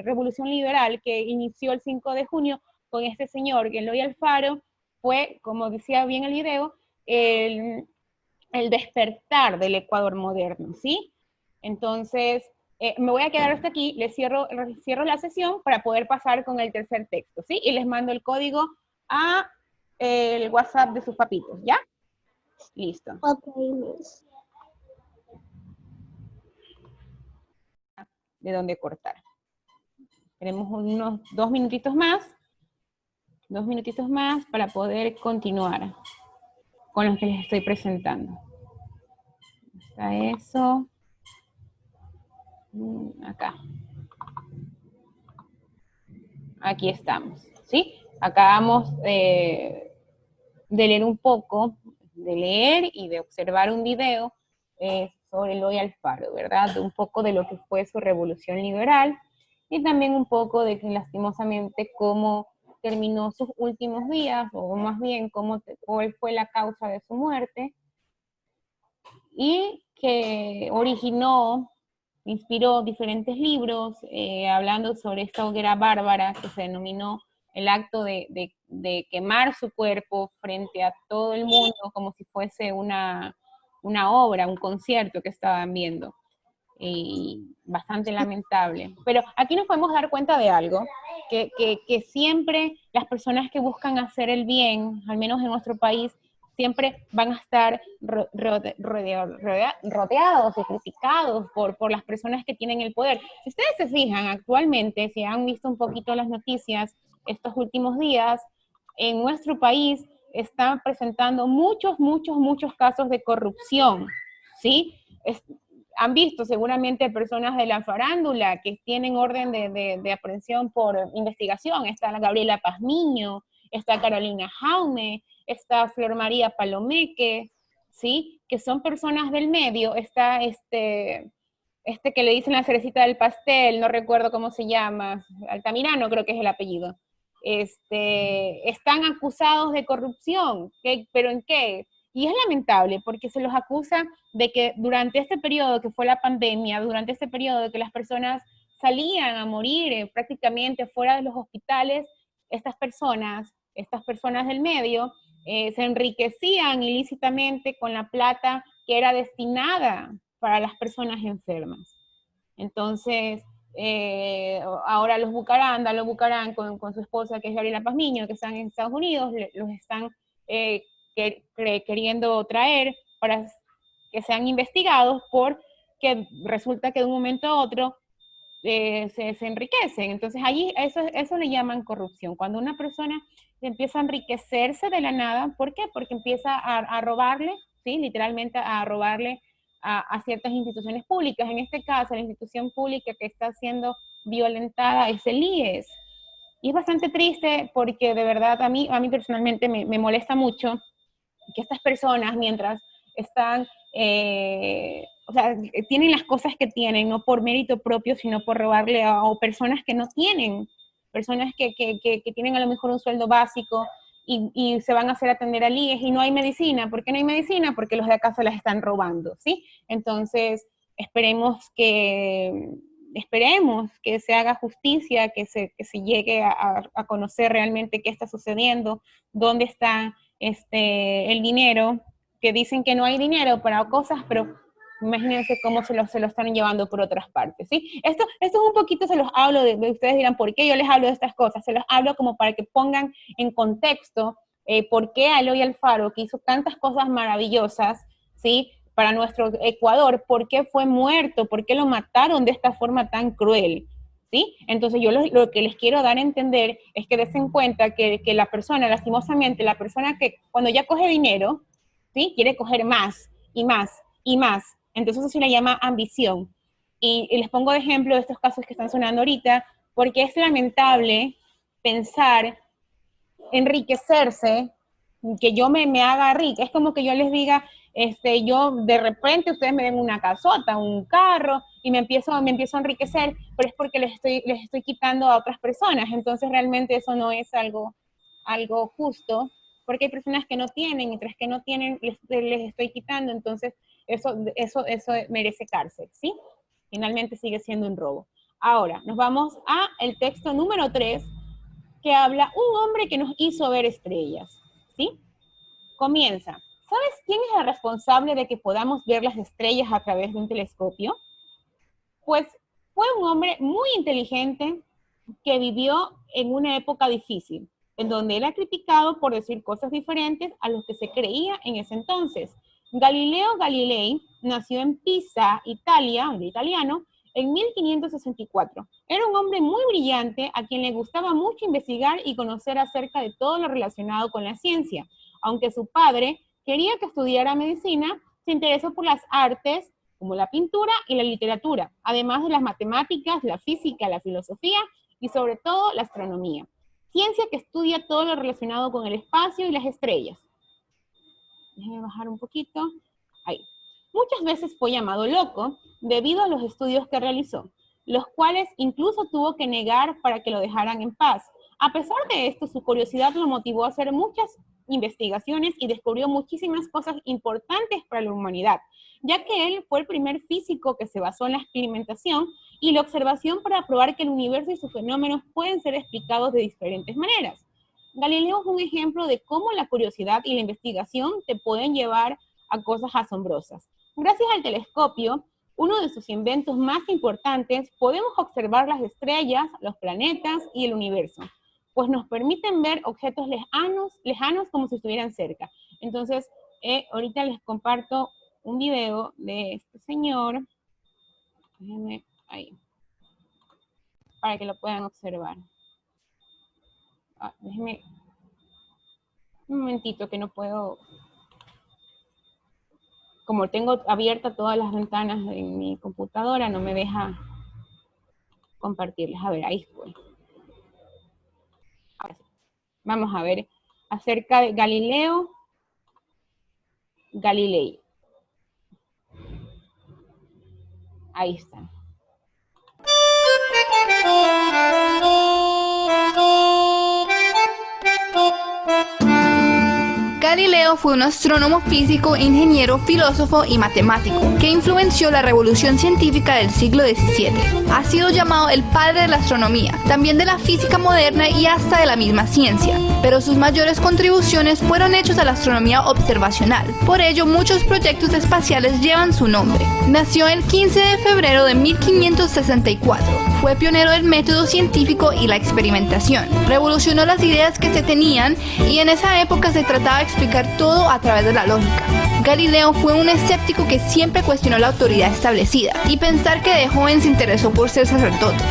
Revolución Liberal, que inició el 5 de junio con este señor, Eloy Alfaro, fue, como decía bien el video, el despertar del Ecuador moderno, ¿sí? Entonces, me voy a quedar hasta aquí, les cierro la sesión para poder pasar con el tercer texto, ¿sí? Y les mando el código a el WhatsApp de sus papitos, ¿ya? Listo. Ok, Miss. De dónde cortar. Tenemos unos 2 minutitos más. 2 minutitos más para poder continuar con los que les estoy presentando. Está eso. Acá. Aquí estamos, ¿sí? Acabamos de leer un poco, de leer y de observar un video sobre Eloy Alfaro, ¿verdad? Un poco de lo que fue su revolución liberal y también un poco de que lastimosamente cómo terminó sus últimos días, o más bien cuál fue la causa de su muerte, y que inspiró diferentes libros, hablando sobre esta hoguera bárbara que se denominó el acto de quemar su cuerpo frente a todo el mundo, como si fuese una obra, un concierto que estaban viendo. Y bastante lamentable. Pero aquí nos podemos dar cuenta de algo, que siempre las personas que buscan hacer el bien, al menos en nuestro país, siempre van a estar rodeados y criticados por las personas que tienen el poder. Si ustedes se fijan actualmente, si han visto un poquito las noticias estos últimos días, en nuestro país están presentando muchos casos de corrupción, ¿sí? Han visto seguramente personas de la farándula que tienen orden de aprehensión por investigación. Está la Gabriela Pazmiño, está Carolina Jaume, está Flor María Palomeque, ¿sí? Que son personas del medio. Está que le dicen la cerecita del pastel, no recuerdo cómo se llama, Altamirano creo que es el apellido, están acusados de corrupción, ¿pero en qué? Y es lamentable porque se los acusa de que durante este periodo que fue la pandemia, durante este periodo de que las personas salían a morir prácticamente fuera de los hospitales, estas personas del medio, se enriquecían ilícitamente con la plata que era destinada para las personas enfermas. Entonces, ahora los Bucaram con su esposa, que es Gabriela Pazmiño, que están en Estados Unidos, los están queriendo traer para que sean investigados, porque resulta que de un momento a otro se enriquecen. Entonces, allí eso le llaman corrupción. Cuando una persona empieza a enriquecerse de la nada, ¿por qué? Porque empieza a robarle, ¿sí? Literalmente a robarle a ciertas instituciones públicas. En este caso, la institución pública que está siendo violentada es el IES. Y es bastante triste porque de verdad a mí personalmente me molesta mucho que estas personas, mientras están, o sea, tienen las cosas que tienen, no por mérito propio, sino por robarle a personas que no tienen, personas que tienen a lo mejor un sueldo básico y se van a hacer atender al IES y no hay medicina. ¿Por qué no hay medicina? Porque los de acá se las están robando, ¿sí? Entonces, esperemos que se haga justicia, que se llegue a conocer realmente qué está sucediendo, dónde está el dinero, que dicen que no hay dinero para cosas, pero imagínense cómo se lo están llevando por otras partes, ¿sí? Esto es un poquito, se los hablo, ustedes dirán, ¿por qué yo les hablo de estas cosas? Se los hablo como para que pongan en contexto por qué Eloy Alfaro, que hizo tantas cosas maravillosas, ¿sí?, para nuestro Ecuador, ¿por qué fue muerto? ¿Por qué lo mataron de esta forma tan cruel? ¿Sí? Entonces yo lo que les quiero dar a entender es que des en cuenta que la persona, lastimosamente, la persona que cuando ya coge dinero, ¿sí?, quiere coger más y más y más. Entonces eso se le llama ambición. Y les pongo de ejemplo de estos casos que están sonando ahorita, porque es lamentable pensar enriquecerse, que yo me haga rica. Es como que yo les diga, yo de repente ustedes me den una casota, un carro, y me empiezo a enriquecer, pero es porque les estoy quitando a otras personas. Entonces realmente eso no es algo justo, porque hay personas que no tienen, mientras que no tienen, les estoy quitando. Entonces eso merece cárcel, ¿sí? Finalmente sigue siendo un robo. Ahora, nos vamos a el texto número 3, que habla un hombre que nos hizo ver estrellas, ¿sí? Comienza. ¿Sabes quién es el responsable de que podamos ver las estrellas a través de un telescopio? Pues fue un hombre muy inteligente que vivió en una época difícil, en donde era criticado por decir cosas diferentes a lo que se creía en ese entonces. Galileo Galilei nació en Pisa, Italia, de italiano, en 1564. Era un hombre muy brillante a quien le gustaba mucho investigar y conocer acerca de todo lo relacionado con la ciencia. Aunque su padre quería que estudiara medicina, se interesó por las artes como la pintura y la literatura, además de las matemáticas, la física, la filosofía y sobre todo la astronomía. Ciencia que estudia todo lo relacionado con el espacio y las estrellas. Déjenme bajar un poquito. Ahí. Muchas veces fue llamado loco debido a los estudios que realizó, los cuales incluso tuvo que negar para que lo dejaran en paz. A pesar de esto, su curiosidad lo motivó a hacer muchas investigaciones y descubrió muchísimas cosas importantes para la humanidad, ya que él fue el primer físico que se basó en la experimentación y la observación para probar que el universo y sus fenómenos pueden ser explicados de diferentes maneras. Galileo es un ejemplo de cómo la curiosidad y la investigación te pueden llevar a cosas asombrosas. Gracias al telescopio, uno de sus inventos más importantes, podemos observar las estrellas, los planetas y el universo, pues nos permiten ver objetos lejanos como si estuvieran cerca. Entonces, ahorita les comparto un video de este señor, déjenme ahí, para que lo puedan observar. Déjenme un momentito que no puedo, como tengo abiertas todas las ventanas en mi computadora, no me deja compartirlas. A ver, ahí fue. Vamos a ver acerca de Galileo Galilei. Ahí está. Galileo fue un astrónomo, físico, ingeniero, filósofo y matemático que influenció la revolución científica del siglo XVII. Ha sido llamado el padre de la astronomía, también de la física moderna y hasta de la misma ciencia, pero sus mayores contribuciones fueron hechas a la astronomía observacional. Por ello, muchos proyectos espaciales llevan su nombre. Nació el 15 de febrero de 1564. Fue pionero del método científico y la experimentación. Revolucionó las ideas que se tenían y en esa época se trataba de explicar todo a través de la lógica. Galileo fue un escéptico que siempre cuestionó la autoridad establecida y pensar que de joven se interesó por ser sacerdote.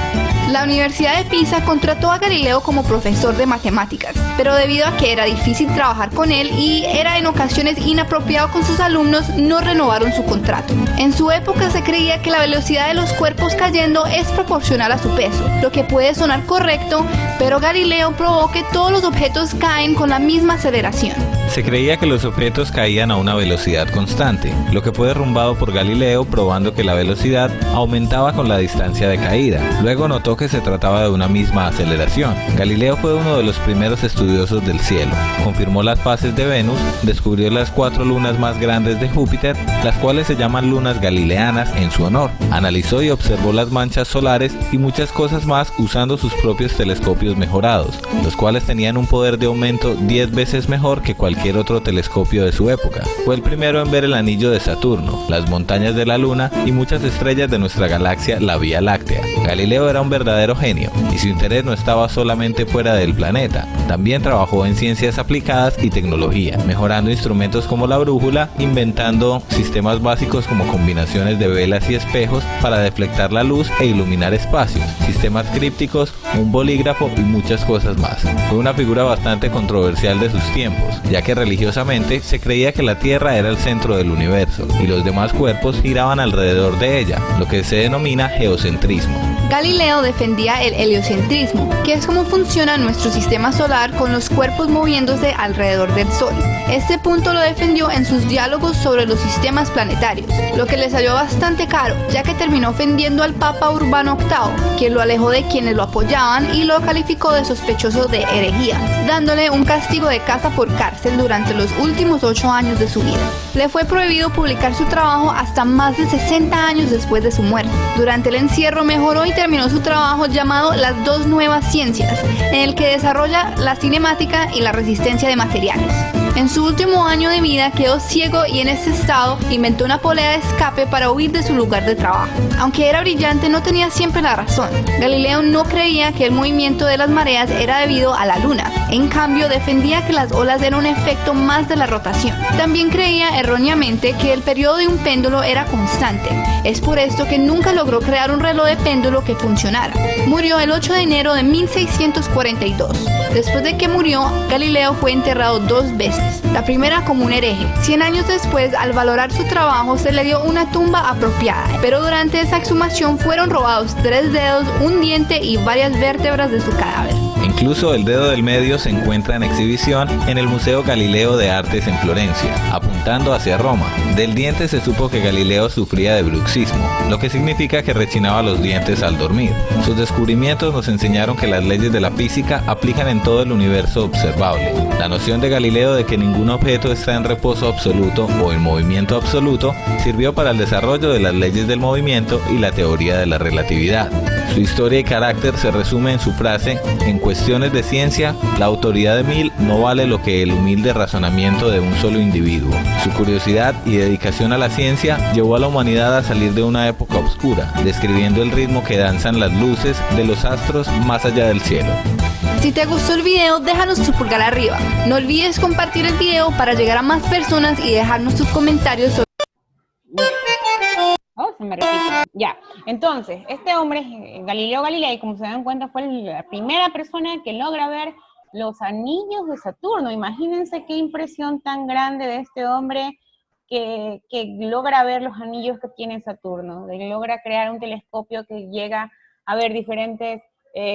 La Universidad de Pisa contrató a Galileo como profesor de matemáticas, pero debido a que era difícil trabajar con él y era en ocasiones inapropiado con sus alumnos, no renovaron su contrato. En su época se creía que la velocidad de los cuerpos cayendo es proporcional a su peso, lo que puede sonar correcto, pero Galileo probó que todos los objetos caen con la misma aceleración. Se creía que los objetos caían a una velocidad constante, lo que fue derrumbado por Galileo probando que la velocidad aumentaba con la distancia de caída. Luego notó que se trataba de una misma aceleración. Galileo fue uno de los primeros estudiosos del cielo. Confirmó las fases de Venus, descubrió las 4 lunas más grandes de Júpiter, las cuales se llaman lunas galileanas en su honor. Analizó y observó las manchas solares y muchas cosas más usando sus propios telescopios mejorados, los cuales tenían un poder de aumento 10 veces mejor que cualquier otro telescopio de su época. Fue el primero en ver el anillo de Saturno, las montañas de la Luna y muchas estrellas de nuestra galaxia, la Vía Láctea. Galileo era un verdadero genio y su interés no estaba solamente fuera del planeta, también trabajó en ciencias aplicadas y tecnología, mejorando instrumentos como la brújula, inventando sistemas básicos como combinaciones de velas y espejos para deflectar la luz e iluminar espacios, sistemas crípticos, un bolígrafo y muchas cosas más. Fue una figura bastante controversial de sus tiempos, ya que religiosamente se creía que la Tierra era el centro del universo y los demás cuerpos giraban alrededor de ella, lo que se denomina geocentrismo. Galileo defendía el heliocentrismo, que es como funciona nuestro sistema solar con los cuerpos moviéndose alrededor del Sol. Este punto lo defendió en sus diálogos sobre los sistemas planetarios, lo que le salió bastante caro, ya que terminó ofendiendo al Papa Urbano VIII, quien lo alejó de quienes lo apoyaban y lo calificó de sospechoso de herejía, dándole un castigo de casa por cárcel durante los últimos 8 años de su vida. Le fue prohibido publicar su trabajo hasta más de 60 años después de su muerte. Durante el encierro mejoró y terminó su trabajo llamado Las dos nuevas ciencias, en el que desarrolla la cinemática y la resistencia de materiales. En su último año de vida quedó ciego y en este estado inventó una polea de escape para huir de su lugar de trabajo. Aunque era brillante, no tenía siempre la razón. Galileo no creía que el movimiento de las mareas era debido a la luna. En cambio, defendía que las olas eran un efecto más de la rotación. También creía erróneamente que el periodo de un péndulo era constante. Es por esto que nunca logró crear un reloj de péndulo que funcionara. Murió el 8 de enero de 1642. Después de que murió, Galileo fue enterrado 2 veces. La primera como un hereje. 100 años después, al valorar su trabajo, se le dio una tumba apropiada, pero durante esa exhumación fueron robados 3 dedos, un diente y varias vértebras de su cadáver. Incluso el dedo del medio se encuentra en exhibición en el Museo Galileo de Artes en Florencia, apuntando hacia Roma. Del diente se supo que Galileo sufría de bruxismo, lo que significa que rechinaba los dientes al dormir. Sus descubrimientos nos enseñaron que las leyes de la física aplican en todo el universo observable. La noción de Galileo de que ningún objeto está en reposo absoluto o en movimiento absoluto sirvió para el desarrollo de las leyes del movimiento y la teoría de la relatividad. Su historia y carácter se resume en su frase: en cuestiones de ciencia, la autoridad de 1000 no vale lo que el humilde razonamiento de un solo individuo. Su curiosidad y dedicación a la ciencia llevó a la humanidad a salir de una época oscura, describiendo el ritmo que danzan las luces de los astros más allá del cielo. Si te gustó el video, déjanos tu pulgar arriba. No olvides compartir el video para llegar a más personas y dejarnos tus comentarios sobre... Oh, se me repite. Ya, entonces, este hombre, Galileo Galilei, como se dan cuenta, fue la primera persona que logra ver los anillos de Saturno. Imagínense qué impresión tan grande de este hombre que logra ver los anillos que tiene Saturno, logra crear un telescopio que llega a ver diferentes,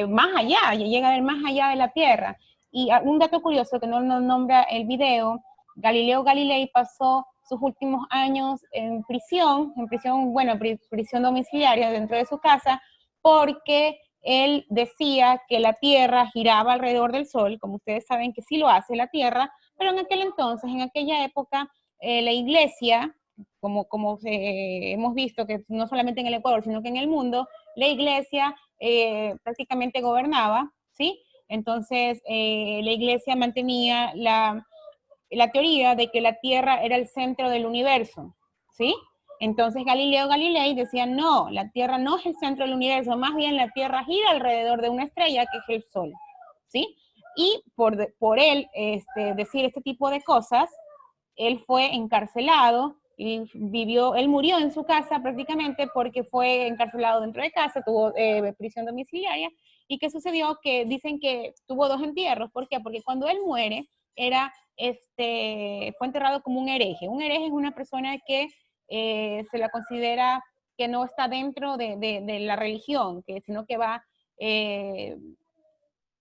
más allá, llega a ver más allá de la Tierra. Y un dato curioso que no nos nombra el video: Galileo Galilei pasó sus últimos años en prisión, bueno, prisión domiciliaria dentro de su casa, porque él decía que la Tierra giraba alrededor del Sol, como ustedes saben que sí lo hace la Tierra, pero en aquel entonces, en aquella época, la Iglesia, como hemos visto que no solamente en el Ecuador, sino que en el mundo, la Iglesia prácticamente gobernaba, ¿sí? Entonces, la Iglesia mantenía la teoría de que la Tierra era el centro del universo, ¿sí? Entonces Galileo Galilei decía, no, la Tierra no es el centro del universo, más bien la Tierra gira alrededor de una estrella que es el Sol, ¿sí? Y por él decir este tipo de cosas, él fue encarcelado y él murió en su casa prácticamente porque fue encarcelado dentro de casa, tuvo prisión domiciliaria. ¿Y qué sucedió? Que dicen que tuvo 2 entierros. ¿Por qué? Porque cuando él muere, fue enterrado como un hereje. Un hereje es una persona que se la considera que no está dentro de la religión, sino que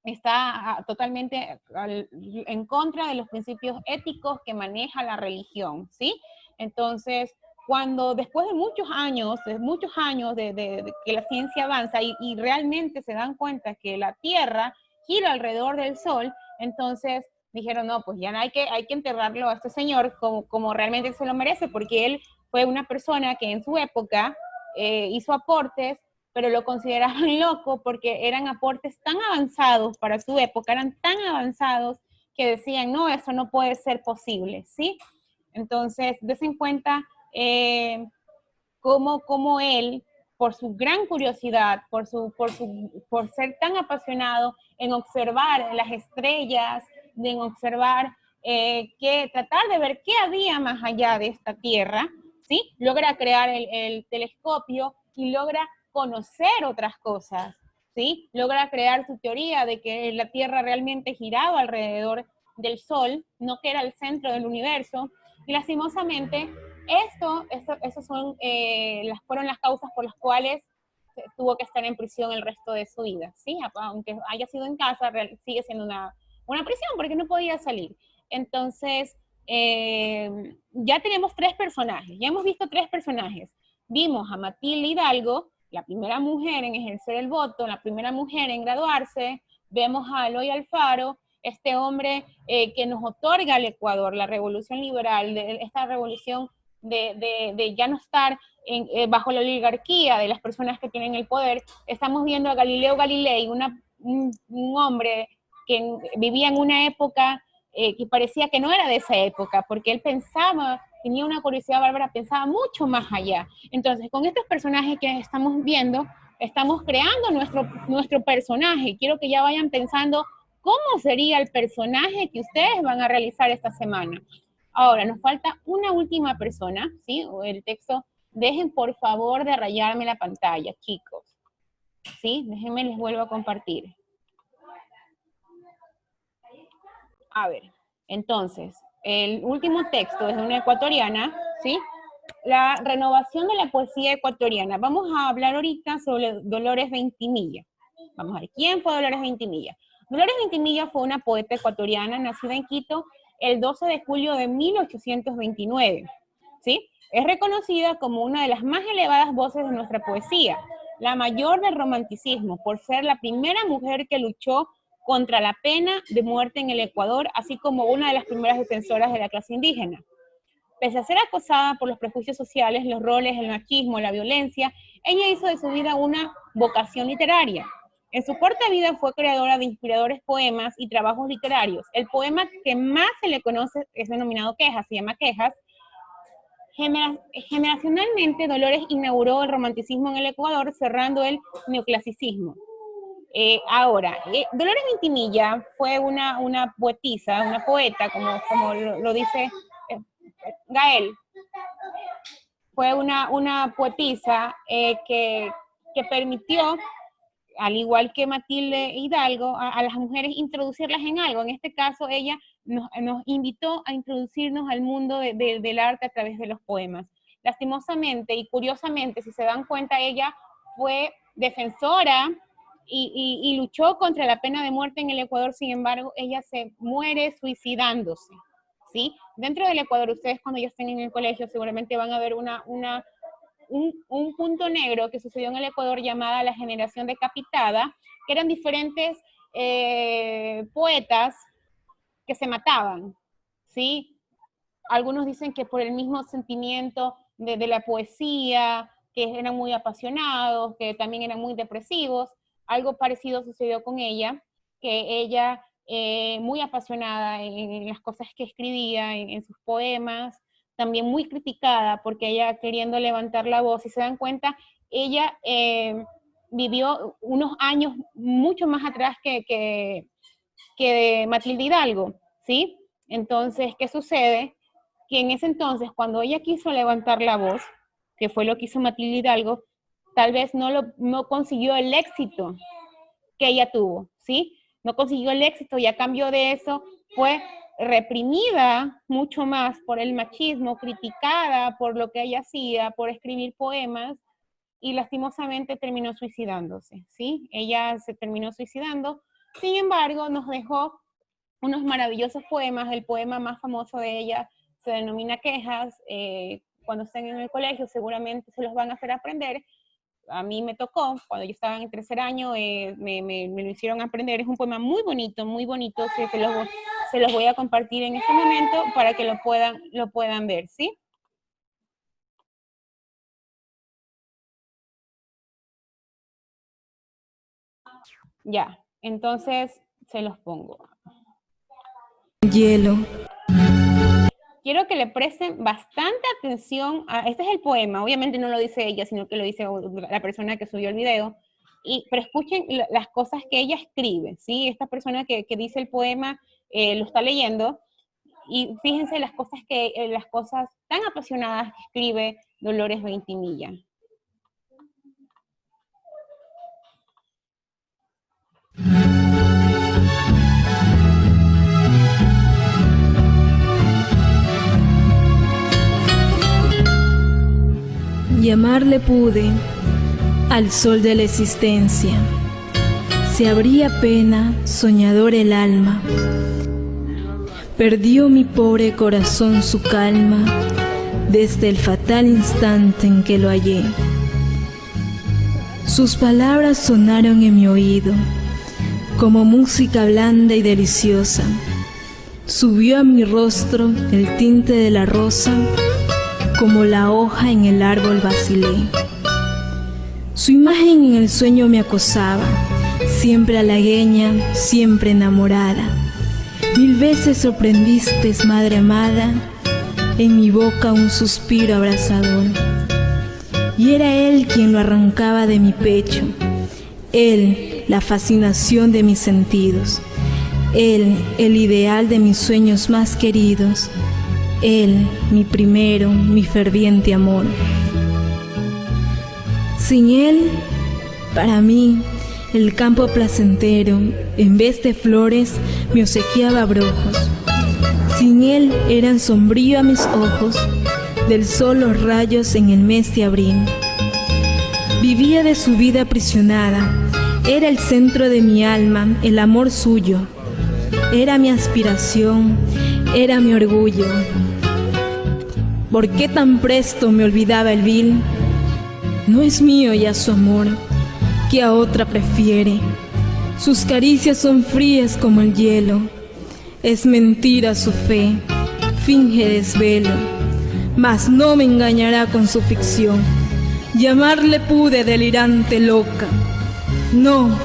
está totalmente en contra de los principios éticos que maneja la religión, ¿sí? Entonces, cuando después de muchos años de que la ciencia avanza y realmente se dan cuenta que la Tierra gira alrededor del Sol, entonces dijeron, no, pues ya hay que enterrarlo a este señor como realmente se lo merece, porque él fue una persona que en su época hizo aportes, pero lo consideraban loco porque eran aportes tan avanzados para su época, eran tan avanzados que decían, no, eso no puede ser posible, ¿sí? Entonces, des en cuenta cómo él, por su gran curiosidad, por ser tan apasionado en observar las estrellas, en observar, tratar de ver qué había más allá de esta Tierra, ¿sí? Logra crear el telescopio y logra conocer otras cosas, ¿sí? Logra crear su teoría de que la Tierra realmente giraba alrededor del Sol, no que era el centro del universo, y lastimosamente esas fueron las causas por las cuales tuvo que estar en prisión el resto de su vida, ¿sí? Aunque haya sido en casa, sigue siendo una prisión porque no podía salir. Entonces, ya tenemos 3 personajes, ya hemos visto 3 personajes. Vimos a Matilde Hidalgo, la primera mujer en ejercer el voto, la primera mujer en graduarse. Vemos a Eloy Alfaro, este hombre que nos otorga al Ecuador la revolución liberal, esta revolución de ya no estar bajo la oligarquía de las personas que tienen el poder. Estamos viendo a Galileo Galilei, un hombre que vivía en una época que parecía que no era de esa época, porque él pensaba, tenía una curiosidad bárbara, pensaba mucho más allá. Entonces, con estos personajes que estamos viendo, estamos creando nuestro personaje. Quiero que ya vayan pensando cómo sería el personaje que ustedes van a realizar esta semana. Ahora, nos falta una última persona, ¿sí? El texto, dejen por favor de rayarme la pantalla, chicos. ¿Sí? Déjenme, les vuelvo a compartir. A ver, entonces, el último texto es de una ecuatoriana, ¿sí? La renovación de la poesía ecuatoriana. Vamos a hablar ahorita sobre Dolores Ventimilla. Vamos a ver, ¿quién fue Dolores Ventimilla? Dolores Ventimilla fue una poeta ecuatoriana nacida en Quito el 12 de julio de 1829, ¿sí? Es reconocida como una de las más elevadas voces de nuestra poesía, la mayor del romanticismo, por ser la primera mujer que luchó contra la pena de muerte en el Ecuador, así como una de las primeras defensoras de la clase indígena. Pese a ser acosada por los prejuicios sociales, los roles, el machismo, la violencia, ella hizo de su vida una vocación literaria. En su corta vida fue creadora de inspiradores poemas y trabajos literarios. El poema que más se le conoce es denominado Quejas, se llama Quejas. Generacionalmente, Dolores inauguró el romanticismo en el Ecuador, cerrando el neoclasicismo. Dolores Ventimilla fue una poetisa, una poeta, como lo dice Gael. Fue una poetisa que permitió, al igual que Matilde Hidalgo, a las mujeres introducirlas en algo. En este caso, ella nos invitó a introducirnos al mundo del arte a través de los poemas. Lastimosamente y curiosamente, si se dan cuenta, ella fue defensora y luchó contra la pena de muerte en el Ecuador. Sin embargo, ella se muere suicidándose, ¿sí? Dentro del Ecuador, ustedes cuando ya estén en el colegio seguramente van a ver un punto negro que sucedió en el Ecuador llamada la generación decapitada, que eran diferentes poetas que se mataban, ¿sí? Algunos dicen que por el mismo sentimiento de la poesía, que eran muy apasionados, que también eran muy depresivos. Algo parecido sucedió con ella, que ella, muy apasionada en las cosas que escribía, en sus poemas, también muy criticada porque ella queriendo levantar la voz, y se dan cuenta, ella vivió unos años mucho más atrás que Matilde Hidalgo, ¿sí? Entonces, ¿qué sucede? Que en ese entonces, cuando ella quiso levantar la voz, que fue lo que hizo Matilde Hidalgo, tal vez no consiguió el éxito que ella tuvo, ¿sí? No consiguió el éxito y a cambio de eso fue reprimida mucho más por el machismo, criticada por lo que ella hacía, por escribir poemas, y lastimosamente terminó suicidándose, ¿sí? Ella se terminó suicidando, sin embargo, nos dejó unos maravillosos poemas. El poema más famoso de ella se denomina Quejas. Cuando estén en el colegio seguramente se los van a hacer aprender. A mí me tocó, cuando yo estaba en el tercer año, me lo hicieron aprender. Es un poema muy bonito, se los voy a compartir en este momento para que lo puedan ver, ¿sí? Ya, entonces se los pongo. Hielo. Quiero que le presten bastante atención a, este es el poema, obviamente no lo dice ella, sino que lo dice la persona que subió el video, pero escuchen las cosas que ella escribe, ¿sí? Esta persona que dice el poema lo está leyendo, y fíjense las cosas tan apasionadas que escribe Dolores Veintimilla. Llamarle pude al sol de la existencia. Se abría pena, soñador el alma. Perdió mi pobre corazón su calma desde el fatal instante en que lo hallé. Sus palabras sonaron en mi oído como música blanda y deliciosa. Subió a mi rostro el tinte de la rosa, como la hoja en el árbol vacilé. Su imagen en el sueño me acosaba, siempre halagüeña, siempre enamorada. Mil veces sorprendiste, madre amada, en mi boca un suspiro abrasador. Y era él quien lo arrancaba de mi pecho, él, la fascinación de mis sentidos, él, el ideal de mis sueños más queridos, él, mi primero, mi ferviente amor. Sin él, para mí, el campo placentero, en vez de flores, me obsequiaba brojos. Sin él eran sombríos a mis ojos, del sol los rayos en el mes de abril. Vivía de su vida aprisionada, era el centro de mi alma, el amor suyo. Era mi aspiración, era mi orgullo. ¿Por qué tan presto me olvidaba el vil? No es mío ya su amor, que a otra prefiere. Sus caricias son frías como el hielo. Es mentira su fe, finge desvelo, mas no me engañará con su ficción. Llamarle pude delirante loca. No,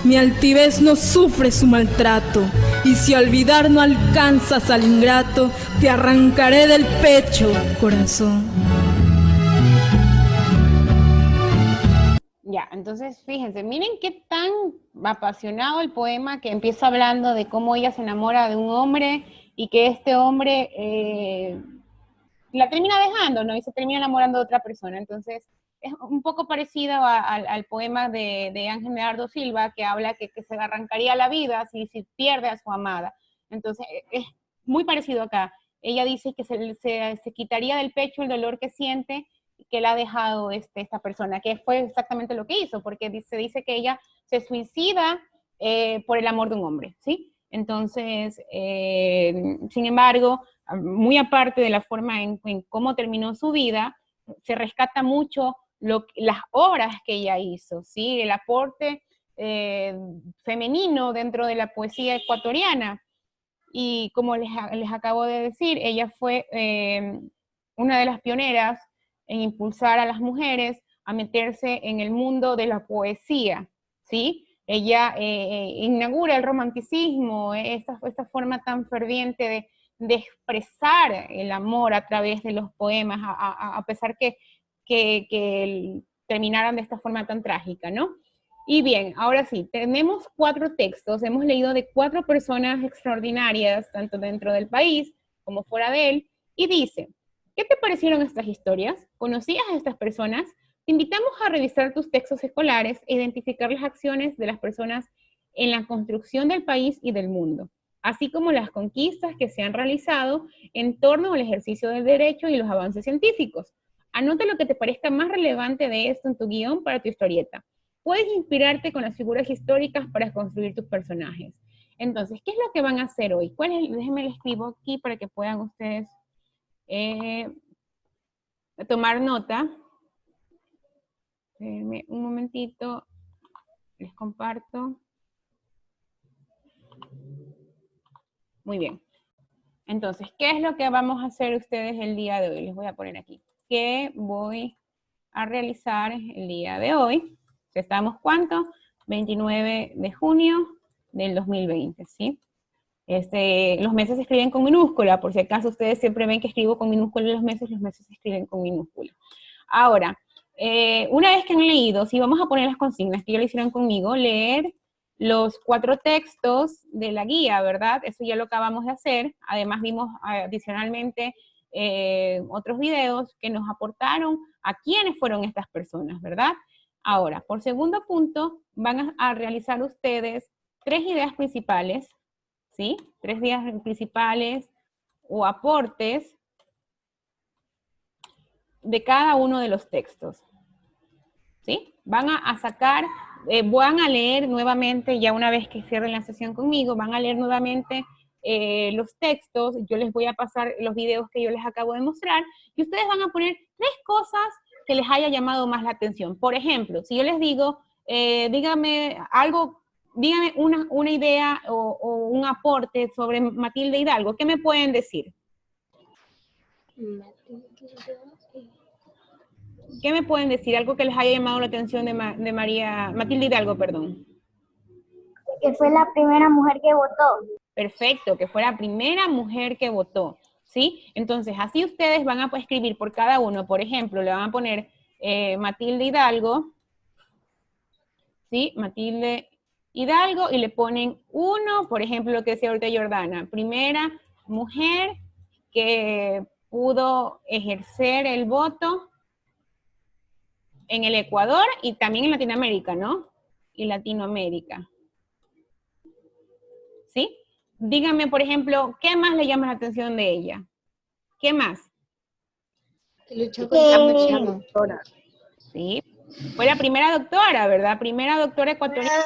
mi altivez no sufre su maltrato, y si a olvidar no alcanzas al ingrato, te arrancaré del pecho, corazón. Ya, entonces fíjense, miren qué tan apasionado el poema, que empieza hablando de cómo ella se enamora de un hombre y que este hombre la termina dejando, ¿no? Y se termina enamorando de otra persona. Entonces es un poco parecido al poema de Ángel Medardo Silva, que habla que se arrancaría la vida si pierde a su amada. Entonces es muy parecido acá. Ella dice que se quitaría del pecho el dolor que siente, que le ha dejado esta persona, que fue exactamente lo que hizo, porque se dice que ella se suicida por el amor de un hombre, ¿sí? Entonces, sin embargo, muy aparte de la forma en cómo terminó su vida, se rescata mucho las obras que ella hizo, ¿sí? El aporte femenino dentro de la poesía ecuatoriana. Y como les acabo de decir, ella fue una de las pioneras en impulsar a las mujeres a meterse en el mundo de la poesía, ¿sí? Ella inaugura el romanticismo, esta forma tan ferviente de expresar el amor a través de los poemas, a pesar que terminaran de esta forma tan trágica, ¿no? Y bien, ahora sí, tenemos 4 textos, hemos leído de 4 personas extraordinarias, tanto dentro del país como fuera de él, y dice, ¿qué te parecieron estas historias? ¿Conocías a estas personas? Te invitamos a revisar tus textos escolares e identificar las acciones de las personas en la construcción del país y del mundo, así como las conquistas que se han realizado en torno al ejercicio del derecho y los avances científicos. Anota lo que te parezca más relevante de esto en tu guión para tu historieta. Puedes inspirarte con las figuras históricas para construir tus personajes. Entonces, ¿qué es lo que van a hacer hoy? Déjenme lo escribo aquí para que puedan ustedes tomar nota. Espérenme un momentito, les comparto. Muy bien. Entonces, ¿qué es lo que vamos a hacer ustedes el día de hoy? Les voy a poner aquí. ¿Qué voy a realizar el día de hoy? Estamos, ¿cuánto? 29 de junio del 2020, ¿sí? Los meses se escriben con minúscula, por si acaso ustedes siempre ven que escribo con minúscula los meses se escriben con minúscula. Ahora, una vez que han leído, si vamos a poner las consignas que ya lo hicieron conmigo, leer los 4 textos de la guía, ¿verdad? Eso ya lo acabamos de hacer. Además vimos adicionalmente otros videos que nos aportaron a quiénes fueron estas personas, ¿verdad? Ahora, por segundo punto, van a realizar ustedes 3 ideas principales, ¿sí? 3 ideas principales o aportes de cada uno de los textos, ¿sí? Van a sacar, van a leer nuevamente, ya una vez que cierren la sesión conmigo, van a leer nuevamente los textos, yo les voy a pasar los videos que yo les acabo de mostrar, y ustedes van a poner 3 cosas que les haya llamado más la atención. Por ejemplo, si yo les digo, dígame una idea o un aporte sobre Matilde Hidalgo, ¿qué me pueden decir? ¿Qué me pueden decir? Algo que les haya llamado la atención de Matilde Hidalgo, perdón. Que fue la primera mujer que votó. Perfecto, que fue la primera mujer que votó, ¿sí? Entonces, así ustedes van a escribir por cada uno, por ejemplo, le van a poner Matilde Hidalgo, ¿sí? Matilde Hidalgo, y le ponen 1, por ejemplo, lo que decía ahorita Jordana, primera mujer que pudo ejercer el voto en el Ecuador y también en Latinoamérica, ¿no? Y Latinoamérica. ¿Sí? Díganme, por ejemplo, ¿qué más le llama la atención de ella? ¿Qué más? Luchó contra el machismo. Sí. Fue la primera doctora, ¿verdad? Primera doctora ecuatoriana.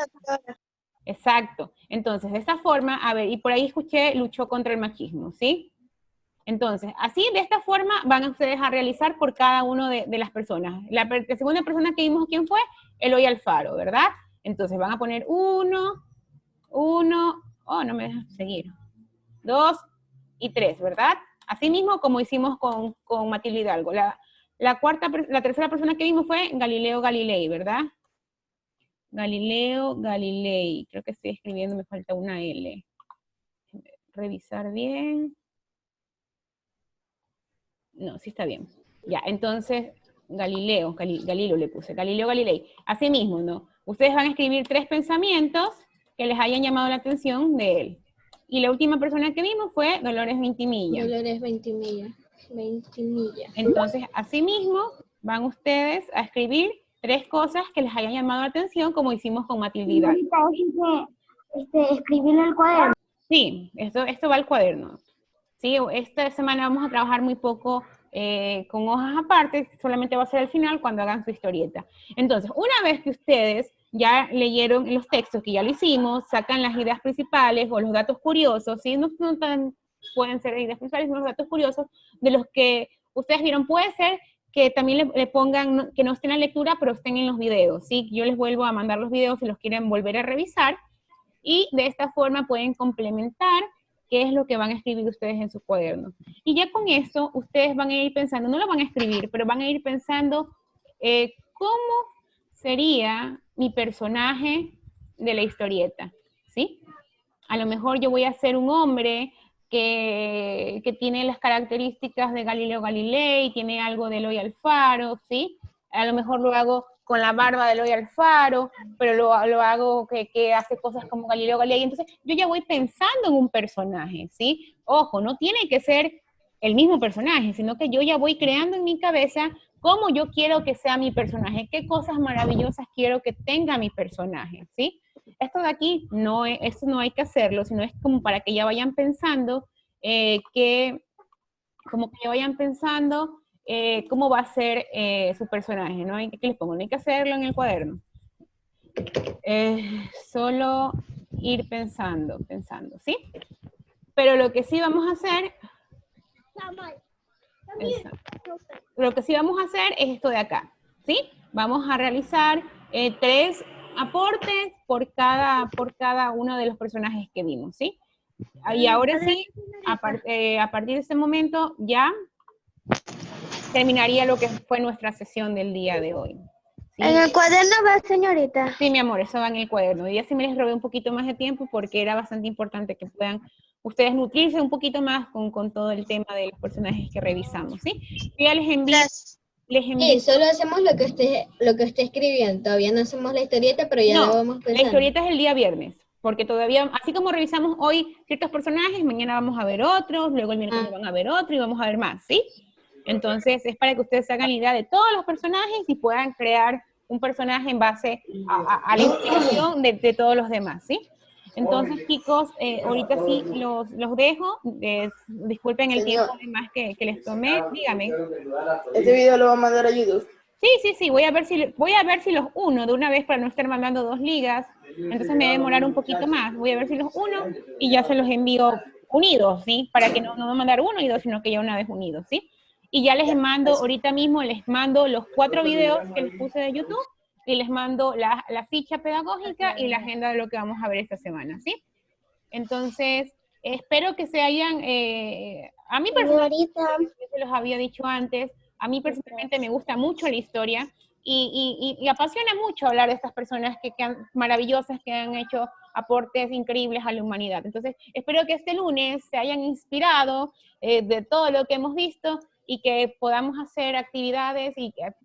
Exacto. Entonces, de esta forma, a ver, y por ahí escuché, luchó contra el machismo, ¿sí? Entonces, así, de esta forma, van ustedes a realizar por cada uno de las personas. La segunda persona que vimos, ¿quién fue? Eloy Alfaro, ¿verdad? Entonces, van a poner 1, oh, no me dejan seguir, 2 y 3, ¿verdad? Así mismo como hicimos con Matilde Hidalgo. La tercera persona que vimos fue Galileo Galilei, ¿verdad? Galileo Galilei. Creo que estoy escribiendo, me falta una L. Revisar bien. No, sí está bien. Ya, entonces, Galileo le puse, Galileo Galilei. Así mismo, ¿no? Ustedes van a escribir 3 pensamientos que les hayan llamado la atención de él. Y la última persona que vimos fue Dolores Ventimilla. Dolores Ventimilla. Entonces, así mismo, van ustedes a escribir 3 cosas que les hayan llamado la atención, como hicimos con Matilde Hidalgo. Escribirlo en el cuaderno. Sí, esto va al cuaderno. Sí, esta semana vamos a trabajar muy poco con hojas aparte, solamente va a ser al final cuando hagan su historieta. Entonces, una vez que ustedes ya leyeron los textos, que ya lo hicimos, sacan las ideas principales o los datos curiosos, ¿sí? No tan pueden ser irresponsables, unos datos curiosos de los que ustedes vieron. Puede ser que también le pongan, que no estén en la lectura, pero estén en los videos, ¿sí? Yo les vuelvo a mandar los videos si los quieren volver a revisar, y de esta forma pueden complementar qué es lo que van a escribir ustedes en su cuaderno. Y ya con esto, ustedes van a ir pensando, no lo van a escribir, pero van a ir pensando cómo sería mi personaje de la historieta, ¿sí? A lo mejor yo voy a ser un hombre que tiene las características de Galileo Galilei, tiene algo de Eloy Alfaro, ¿sí? A lo mejor lo hago con la barba de Eloy Alfaro, pero lo hago que hace cosas como Galileo Galilei. Entonces, yo ya voy pensando en un personaje, ¿sí? Ojo, no tiene que ser el mismo personaje, sino que yo ya voy creando en mi cabeza cómo yo quiero que sea mi personaje, qué cosas maravillosas quiero que tenga mi personaje, ¿sí? Esto de aquí, esto no hay que hacerlo, sino es como para que ya vayan pensando cómo va a ser su personaje, ¿no? ¿Qué les pongo? No hay que hacerlo en el cuaderno. Solo ir pensando, ¿sí? Pero lo que sí vamos a hacer... Lo que sí vamos a hacer es esto de acá, ¿sí? Vamos a realizar 3 aportes por cada uno de los personajes que vimos, ¿sí? Y ahora sí, a partir de ese momento ya terminaría lo que fue nuestra sesión del día de hoy. ¿Sí? ¿En el cuaderno va, señorita? Sí, mi amor, eso va en el cuaderno. Y ya sí me les robé un poquito más de tiempo porque era bastante importante que puedan ustedes nutrirse un poquito más con todo el tema de los personajes que revisamos, ¿sí? Yo ya les envío... Sí, solo hacemos lo que usted escribió, todavía no hacemos la historieta, pero ya lo vamos pensando. La historieta es el día viernes, porque todavía, así como revisamos hoy ciertos personajes, mañana vamos a ver otros, luego el miércoles van a ver otro y vamos a ver más, ¿sí? Entonces es para que ustedes hagan la idea de todos los personajes y puedan crear un personaje en base a la inspiración de todos los demás, ¿sí? Entonces, chicos, ahorita sí los dejo. Disculpen el tiempo de más que les tomé. Dígame. ¿Este video lo va a mandar a YouTube? Sí. Voy a ver si los uno de una vez para no estar mandando 2 ligas. Entonces me va a demorar un poquito más. Voy a ver si los uno y ya se los envío unidos, ¿sí? Para que no mandar 1 y 2, sino que ya una vez unidos, ¿sí? Y ya les mando, ahorita mismo les mando los 4 videos que les puse de YouTube. Y les mando la ficha pedagógica y la agenda de lo que vamos a ver esta semana, ¿sí? Entonces, espero que se hayan... a mí personalmente, yo se los había dicho antes, a mí personalmente me gusta mucho la historia y apasiona mucho hablar de estas personas maravillosas que han hecho aportes increíbles a la humanidad. Entonces, espero que este lunes se hayan inspirado de todo lo que hemos visto y que podamos hacer actividades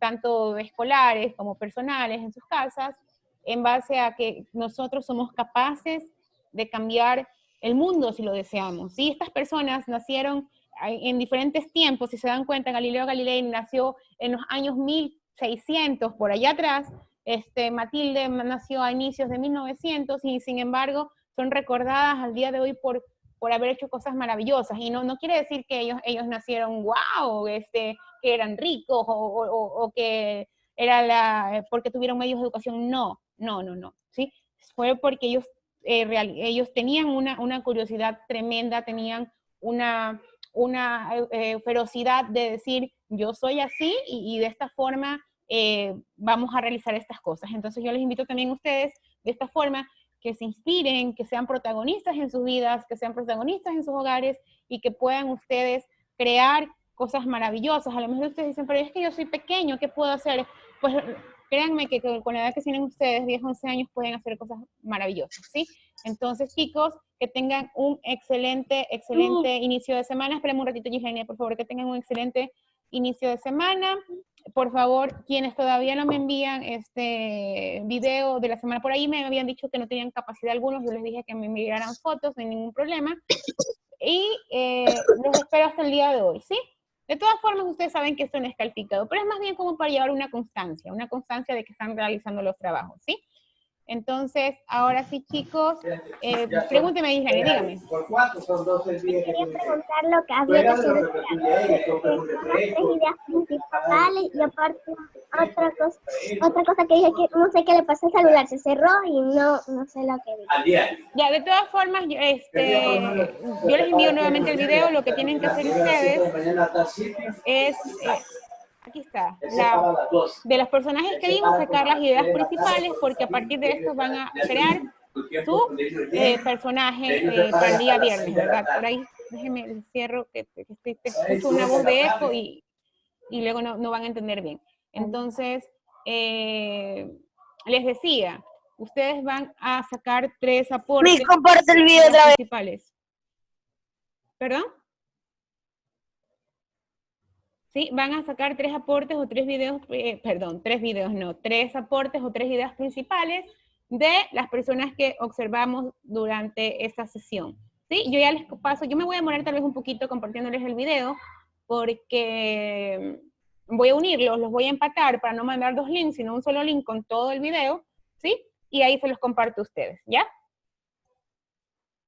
tanto escolares como personales en sus casas, en base a que nosotros somos capaces de cambiar el mundo si lo deseamos. ¿Sí? Estas personas nacieron en diferentes tiempos, si se dan cuenta, Galileo Galilei nació en los años 1600, por allá atrás, Matilde nació a inicios de 1900, y sin embargo son recordadas al día de hoy por haber hecho cosas maravillosas, y no quiere decir que ellos nacieron wow, que eran ricos, o que porque tuvieron medios de educación, no, ¿sí? Fue porque ellos tenían una curiosidad tremenda, tenían una ferocidad de decir, yo soy así, y de esta forma vamos a realizar estas cosas. Entonces yo les invito también a ustedes, de esta forma, que se inspiren, que sean protagonistas en sus vidas, que sean protagonistas en sus hogares, y que puedan ustedes crear cosas maravillosas. A lo mejor ustedes dicen, pero es que yo soy pequeño, ¿qué puedo hacer? Pues créanme que con la edad que tienen ustedes, 10, 11 años, pueden hacer cosas maravillosas, ¿sí? Entonces, chicos, que tengan un excelente inicio de semana. Espérenme un ratito, Eugenia, por favor, que tengan un excelente inicio de semana. Por favor, quienes todavía no me envían este video de la semana, por ahí me habían dicho que no tenían capacidad algunos, yo les dije que me enviaran fotos, no hay ningún problema. Y los espero hasta el día de hoy, ¿sí? De todas formas, ustedes saben que esto no es calificado, pero es más bien como para llevar una constancia de que están realizando los trabajos, ¿sí? Entonces, ahora sí, chicos, pregúnteme, Isla, dígame. Quería preguntar lo que había que hacer. Son las 3 ideas principales y aparte otra cosa que dije que no sé qué le pasó al celular, se cerró y no sé lo que dije. Ya, de todas formas, yo les envío nuevamente el video. Lo que tienen que hacer ustedes es, aquí está, de los personajes que vimos, sacar las ideas principales, porque a partir de esto van a crear su personaje para el día viernes, ¿verdad? Por ahí, déjenme, cierro, que escucho una voz de eco y luego no van a entender bien. Entonces, les decía, ustedes van a sacar 3 aportes comparte el video otra vez. principales. ¿Perdón? Sí, van a sacar 3 aportes o 3 videos, 3 aportes o 3 ideas principales de las personas que observamos durante esta sesión. ¿Sí? Yo ya les paso, yo me voy a demorar tal vez un poquito compartiéndoles el video, porque voy a unirlos, los voy a empatar para no mandar 2 links, sino un solo link con todo el video, ¿sí? Y ahí se los comparto a ustedes, ¿ya?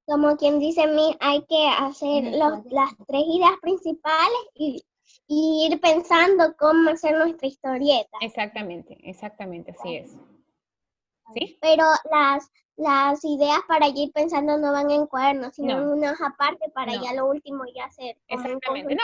Como quien dice, hay que hacer las 3 ideas principales y ir pensando cómo hacer nuestra historieta. Exactamente, así es. ¿Sí? Pero las ideas para ir pensando no van en cuadernos, sino en una hoja aparte para ya lo último ya hacer. Exactamente. No,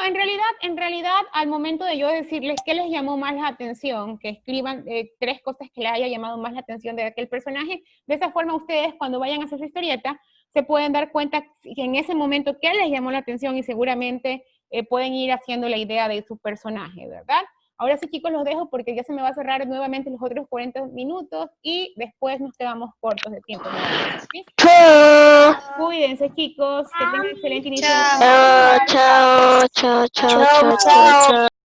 en realidad, al momento de yo decirles qué les llamó más la atención, que escriban 3 cosas que les haya llamado más la atención de aquel personaje, de esa forma ustedes cuando vayan a hacer su historieta, se pueden dar cuenta que en ese momento qué les llamó la atención y seguramente pueden ir haciendo la idea de su personaje, ¿verdad? Ahora sí, chicos, los dejo porque ya se me va a cerrar nuevamente los otros 40 minutos y después nos quedamos cortos de tiempo. ¿Sí? Cuídense, chicos, que tengan excelente inicio. Chao.